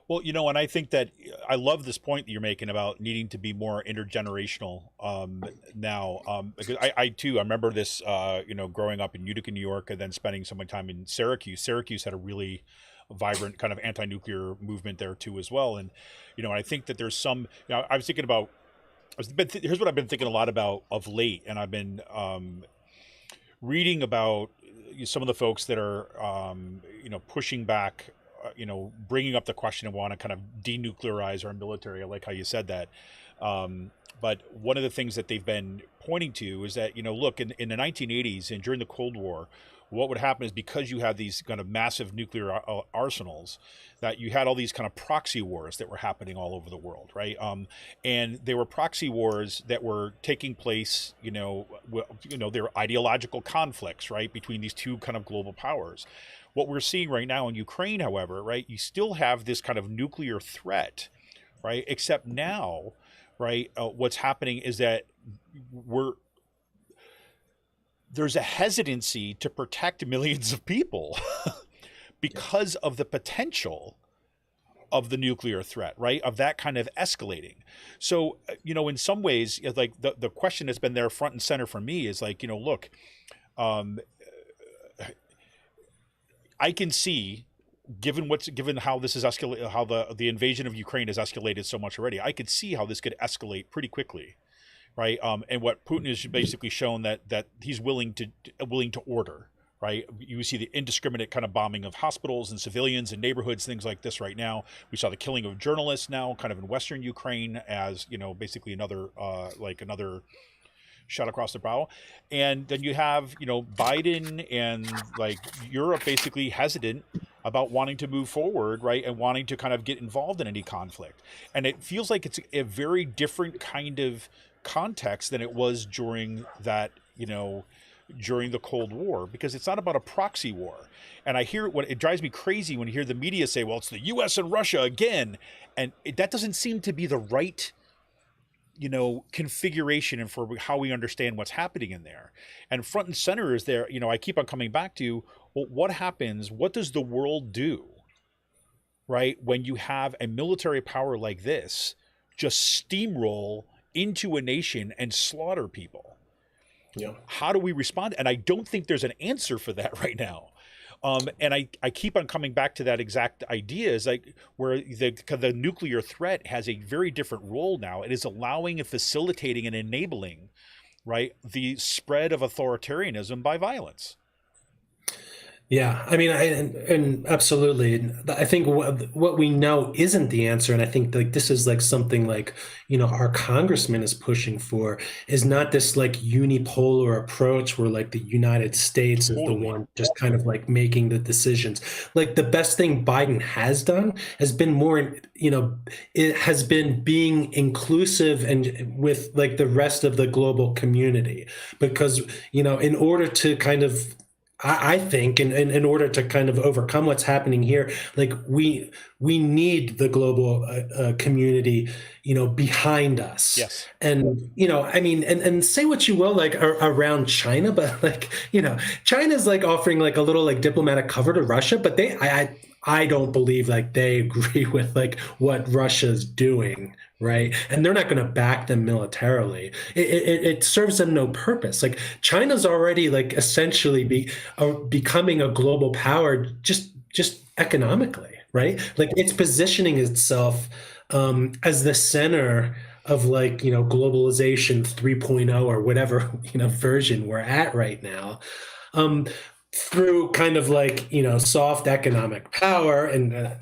Well, and I think that I love this point that you're making about needing to be more intergenerational now. Because I too, I remember this, growing up in Utica, New York, and then spending some time in Syracuse. Syracuse had a really vibrant kind of anti-nuclear movement there too as well. And, I think that there's some, I was thinking about, here's what I've been thinking a lot about of late. And I've been reading about some of the folks that are, pushing back, bringing up the question and want to kind of denuclearize our military. I like how you said that. But one of the things that they've been pointing to is that, look, in the 1980s and during the Cold War, what would happen is because you had these kind of massive nuclear arsenals, that you had all these kind of proxy wars that were happening all over the world, right? And they were proxy wars that were taking place, they were ideological conflicts, right, between these two kind of global powers. What we're seeing right now in Ukraine, however, right, you still have this kind of nuclear threat, right? Except now, right, what's happening is that there's a hesitancy to protect millions of people because of the potential of the nuclear threat, right? Of that kind of escalating. So, in some ways, like the question that's been there front and center for me is like, look, I can see, given how this is escalated, how the invasion of Ukraine has escalated so much already, I could see how this could escalate pretty quickly. Right. And what Putin has basically shown that he's willing to order. Right. You see the indiscriminate kind of bombing of hospitals and civilians and neighborhoods, things like this right now. We saw the killing of journalists now kind of in Western Ukraine as, basically another shot across the bow. And then you have, Biden and like Europe basically hesitant about wanting to move forward, right, and wanting to kind of get involved in any conflict. And it feels like it's a very different kind of context than it was during that, during the Cold War, because it's not about a proxy war. And I hear it drives me crazy when you hear the media say, well, it's the US and Russia again. And that doesn't seem to be the right, configuration and for how we understand what's happening in there. And front and center is there, I keep on coming back to, well, what happens? What does the world do, right, when you have a military power like this just steamroll into a nation and slaughter people? Yeah. How do we respond? And I don't think there's an answer for that right now. And I keep on coming back to that exact idea, is like where the nuclear threat has a very different role now. It is allowing and facilitating and enabling, right, the spread of authoritarianism by violence. Yeah, I mean, and absolutely. I think what we know isn't the answer, and I think like this is like something like, our congressman is pushing for, is not this like unipolar approach where like the United States is the one just kind of like making the decisions. Like the best thing Biden has done has been more, it has been being inclusive and with like the rest of the global community, because, in order to kind of, I think in order to kind of overcome what's happening here, like we need the global community, behind us. Yes. And, I mean, and say what you will, like around China, but like, China's like offering like a little like diplomatic cover to Russia, but I don't believe like they agree with like what Russia's doing, right? And they're not going to back them militarily. It serves them no purpose. Like China's already like essentially becoming a global power just economically, right? Like it's positioning itself as the center of like, globalization 3.0 or whatever, version we're at right now. Through kind of like, soft economic power and,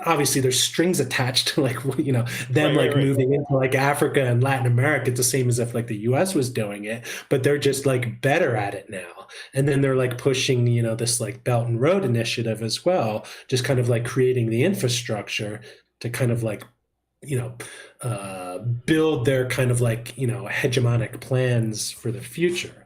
obviously there's strings attached to like, them right. Moving into like Africa and Latin America. It's the same as if like the US was doing it, but they're just like better at it now. And then they're like pushing, this like Belt and Road Initiative as well, just kind of like creating the infrastructure to kind of like, build their kind of like, hegemonic plans for the future.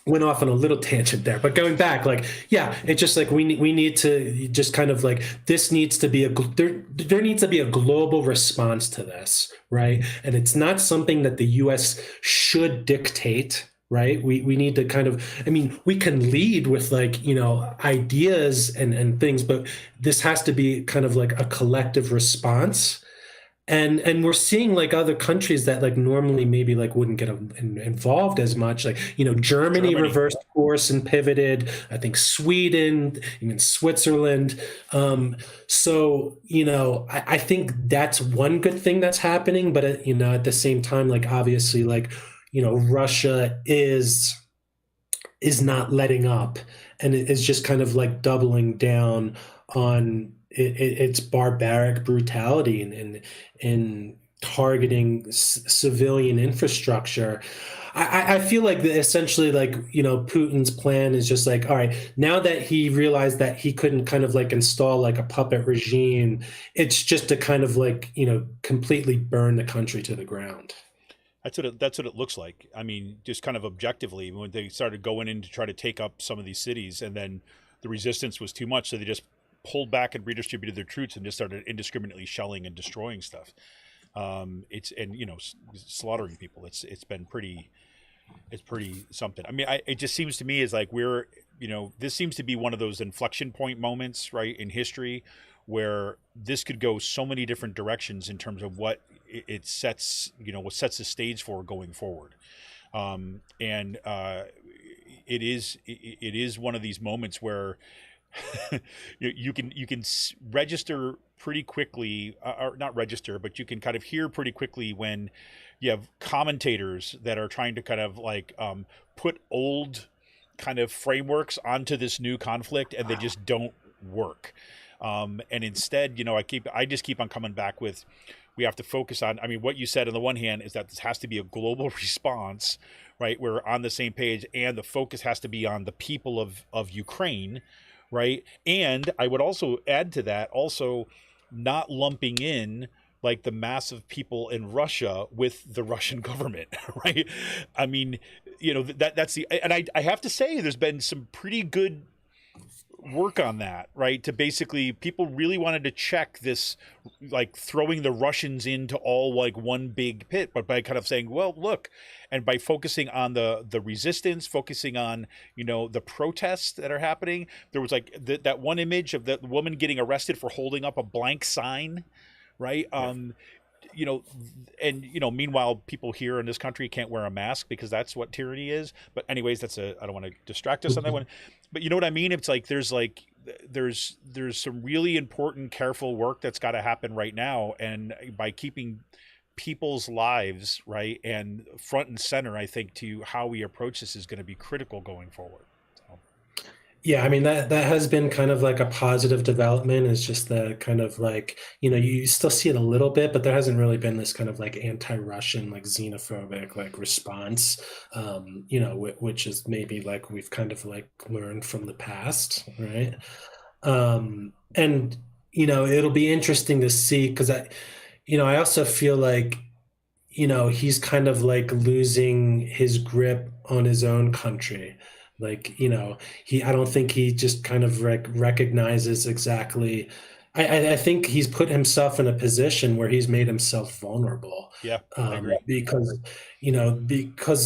Went off on a little tangent there, but going back, like, yeah, it's just like we need to just kind of like this needs to be there needs to be a global response to this, right? And it's not something that the U.S. should dictate, right? We need to kind of, I mean, we can lead with like, ideas and things, but this has to be kind of like a collective response. And we're seeing like other countries that like normally maybe like wouldn't get involved as much, like, Germany reversed course and pivoted, I think Sweden, even Switzerland. So, I think that's one good thing that's happening. But, at the same time, like, obviously, like, Russia is not letting up, and it is just kind of like doubling down on its barbaric brutality in targeting civilian infrastructure. I feel like essentially, like, Putin's plan is just like, all right, now that he realized that he couldn't kind of like install like a puppet regime, it's just to kind of like, completely burn the country to the ground. That's what it looks like. I mean, just kind of objectively, when they started going in to try to take up some of these cities, and then the resistance was too much, so they just pulled back and redistributed their troops and just started indiscriminately shelling and destroying stuff. Slaughtering people. It's pretty something. I mean, it just seems to me as like this seems to be one of those inflection point moments, right, in history, where this could go so many different directions in terms of what it sets, what sets the stage for going forward. It is one of these moments where you can register pretty quickly, or not register, but you can kind of hear pretty quickly when you have commentators that are trying to kind of like put old kind of frameworks onto this new conflict, and they just don't work. And instead, I just keep on coming back with, we have to focus on, I mean, what you said on the one hand is that this has to be a global response, right? We're on the same page, and the focus has to be on the people of Ukraine, right? And I would also add to that, also not lumping in like the massive people in Russia with the Russian government, right? I mean, that's and I have to say, there's been some pretty good work on that, right? To basically, people really wanted to check this, like throwing the Russians into all like one big pit, but by kind of saying, well, look, and by focusing on the resistance, focusing on, the protests that are happening. There was like that one image of the woman getting arrested for holding up a blank sign, right? Meanwhile, people here in this country can't wear a mask because that's what tyranny is. But anyways, I don't want to distract us on that one. But you know what I mean? It's like there's some really important, careful work that's got to happen right now, and by keeping people's lives right and front and center, I think to how we approach this is going to be critical going forward. Yeah, I mean, that has been kind of like a positive development. Is just the kind of like, you still see it a little bit, but there hasn't really been this kind of like anti-Russian, like xenophobic like response, which is maybe like we've kind of like learned from the past, right? And it'll be interesting to see, because I also feel like he's kind of like losing his grip on his own country. Like, I don't think he just kind of recognizes exactly. I think he's put himself in a position where he's made himself vulnerable. Yeah, I agree. Because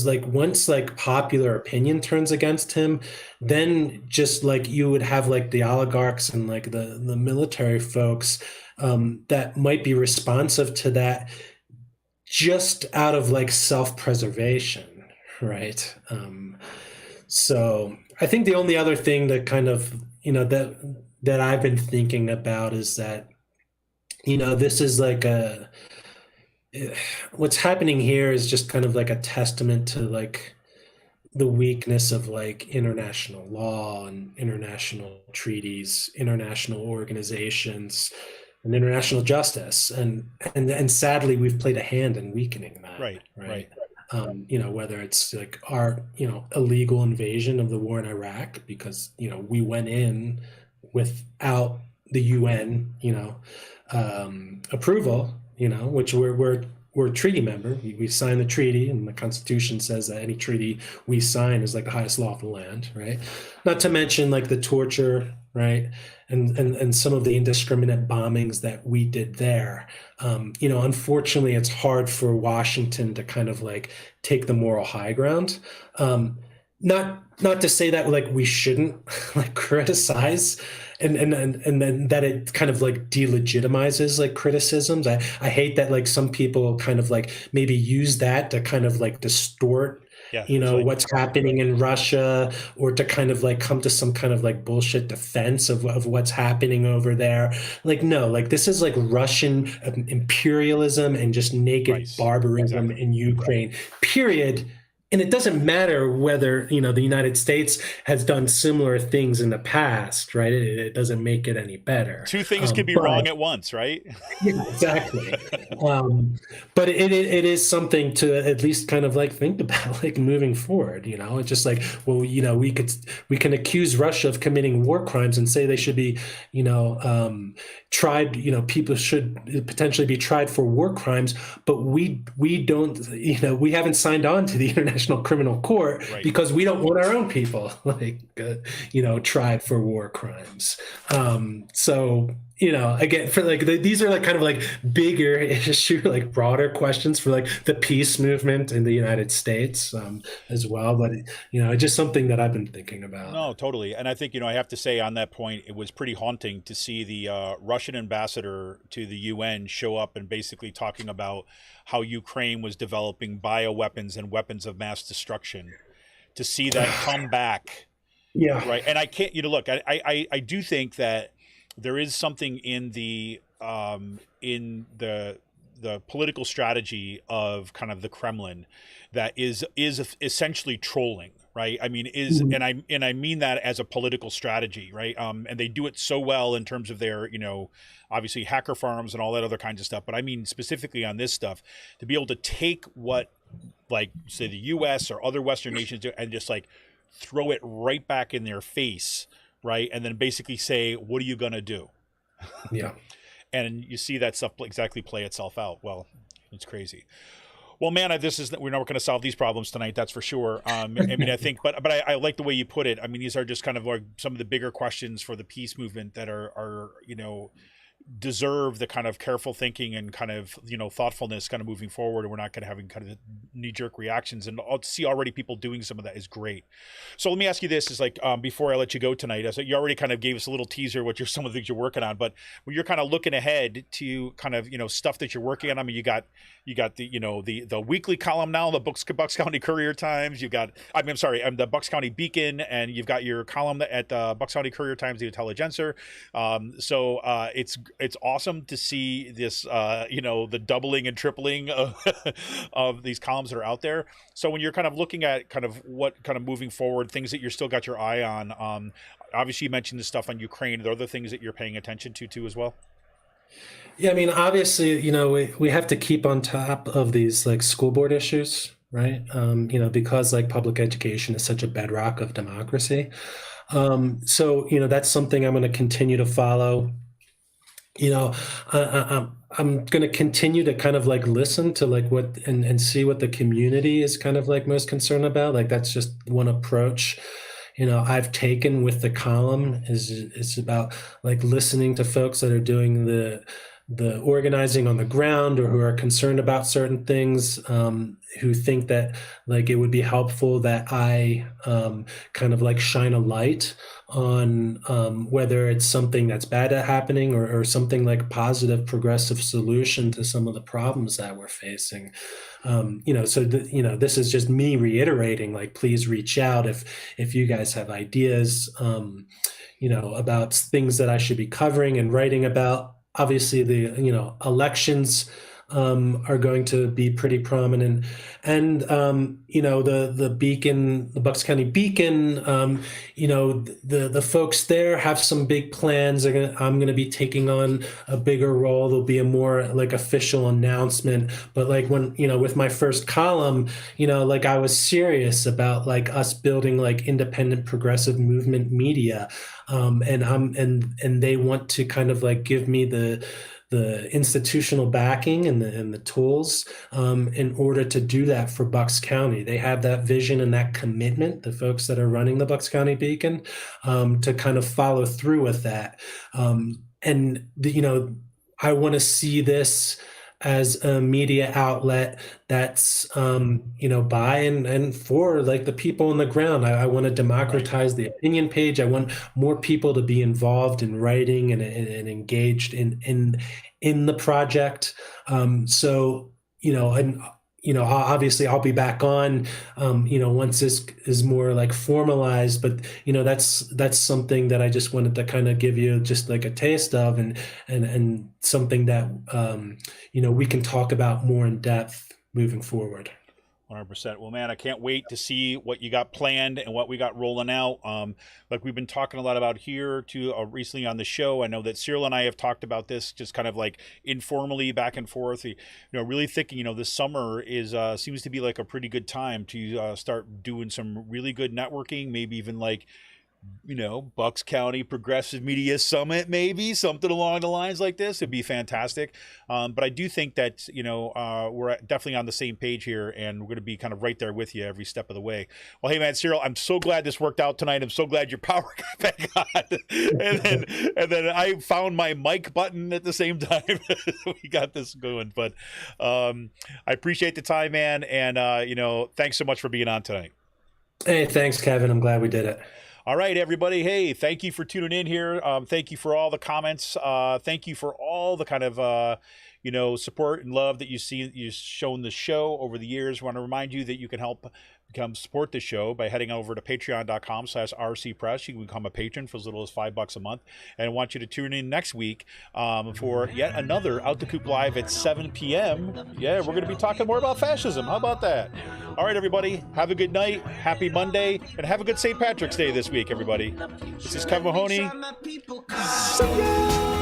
like once like popular opinion turns against him, then just like you would have like the oligarchs and like the military folks that might be responsive to that just out of like self-preservation, right? So I think the only other thing that kind of, that I've been thinking about is that, this is like what's happening here is just kind of like a testament to like the weakness of like international law and international treaties, international organizations, and international justice. And sadly, we've played a hand in weakening that. Right. Whether it's like our, illegal invasion of the war in Iraq, because, we went in without the UN, approval, which we're a treaty member. We signed the treaty, and the Constitution says that any treaty we sign is like the highest law of the land, right? Not to mention like the torture, right? And some of the indiscriminate bombings that we did there. Unfortunately, it's hard for Washington to kind of like take the moral high ground. Not to say that like we shouldn't like criticize and then that it kind of like delegitimizes like criticisms. I hate that like some people kind of like maybe use that to kind of like distort Yeah, you it's know, like, what's happening in Russia, or to kind of like come to some kind of like bullshit defense of what's happening over there. Like, no, like this is like Russian imperialism and just right, naked barbarism exactly. in Ukraine, period. And it doesn't matter whether, you know, the United States has done similar things in the past, right? It doesn't make it any better. Two things could be But wrong at once, right? yeah, exactly. But it is something to at least kind of like think about, like moving forward. You know, it's just like, well, you know, we can accuse Russia of committing war crimes and say they should be, you know, tried. You know, people should potentially be tried for war crimes, but we don't. You know, we haven't signed on to the International Criminal Court Right. because we don't want our own people, like, you know, tried for war crimes. So, you know, again, for like these are like kind of like bigger issue, like broader questions for like the peace movement in the United States, as well. But, you know, it's just something that I've been thinking about. No, totally. And I think, you know, I have to say on that point, it was pretty haunting to see the Russian ambassador to the UN show up and basically talking about how Ukraine was developing bioweapons and weapons of mass destruction. To see that come back, Yeah. right? And I can't, you know, look, I do think that there is something in the political strategy of kind of the Kremlin that is essentially trolling, right? I mean, and I mean that as a political strategy, right? And they do it so well in terms of their, you know, obviously hacker farms and all that other kinds of stuff. But I mean specifically on this stuff, to be able to take what, like, say the U.S. or other Western nations do and just like throw it right back in their face, right? And then basically say, what are you going to do? Yeah. And you see that stuff exactly play itself out. Well, it's crazy. Well, man, we're not going to solve these problems tonight. That's for sure. I mean, I think, but I like the way you put it. I mean, these are just kind of like some of the bigger questions for the peace movement that are, you know, deserve the kind of careful thinking and kind of, you know, thoughtfulness kind of moving forward. And we're not going to have kind of knee-jerk reactions, and to see already people doing some of that is great. So let me ask you this, is like, before I let you go tonight, as you already kind of gave us a little teaser what some of the things you're working on, but when you're kind of looking ahead to kind of, you know, stuff that you're working on, I mean, you got the, you know, the weekly column now, the Bucks County Courier Times, you've got, I'm sorry, the Bucks County Beacon, and you've got your column at the Bucks County Courier Times, the Intelligencer. So it's awesome to see this, you know, the doubling and tripling of these columns that are out there. So when you're kind of looking at kind of what kind of moving forward, things that you're still got your eye on, obviously you mentioned the stuff on Ukraine. Are there other things that you're paying attention to too as well? Yeah, I mean, obviously, you know, we have to keep on top of these like school board issues, right? You know, because like public education is such a bedrock of democracy. So, you know, that's something I'm going to continue to follow. You know, I'm going to continue to kind of like listen to like what and see what the community is kind of like most concerned about. Like that's just one approach, you know, I've taken with the column is about like listening to folks that are doing the organizing on the ground, or who are concerned about certain things, who think that like it would be helpful that I kind of like shine a light on whether it's something that's bad at happening, or something like positive progressive solution to some of the problems that we're facing. You know, so you know, this is just me reiterating, like, please reach out if you guys have ideas, you know, about things that I should be covering and writing about. Obviously, the, you know, elections are going to be pretty prominent, and you know, the Beacon, the Bucks County Beacon, you know, the folks there have some big plans. I'm going to be taking on a bigger role. There'll be a more like official announcement. But like when, you know, with my first column, you know, like I was serious about like us building like independent progressive movement media, and they want to kind of like give me the institutional backing and the tools in order to do that for Bucks County. They have that vision and that commitment, the folks that are running the Bucks County Beacon, to kind of follow through with that. You know, I want to see this as a media outlet that's, you know, by and for like the people on the ground. I want to democratize the opinion page. I want more people to be involved in writing and engaged in the project. So, you know, and obviously I'll be back on, once this is more like formalized, but that's something that I just wanted to kind of give you just like a taste of, and something that, we can talk about more in depth moving forward. 100%. Well, man, I can't wait to see what you got planned and what we got rolling out. Like we've been talking a lot about here too recently on the show. I know that Cyril and I have talked about this just kind of like informally back and forth. Really thinking, this summer is seems to be like a pretty good time to start doing some really good networking. Maybe even like Bucks County Progressive Media Summit, maybe something along the lines like this. It'd be fantastic. But I do think that, we're definitely on the same page here, and we're going to be kind of right there with you every step of the way. Well, hey, man, Cyril, I'm so glad this worked out tonight. I'm so glad your power got back on. and then I found my mic button at the same time. We got this going. But I appreciate the time, man. And, thanks so much for being on tonight. Hey, thanks, Kevin. I'm glad we did it. All right, everybody. Hey, thank you for tuning in here. Thank you for all the comments. Thank you for all the kind of, support and love that you've shown the show over the years. I want to remind you that you can help support the show by heading over to patreon.com/rcpress. You can become a patron for as little as $5 a month. And I want you to tune in next week for yet another Out the Coop Live at 7 p.m. Yeah, we're going to be talking more about fascism. How about that? All right, everybody. Have a good night. Happy Monday. And have a good St. Patrick's Day this week, everybody. This is Kevin Mahoney. See ya!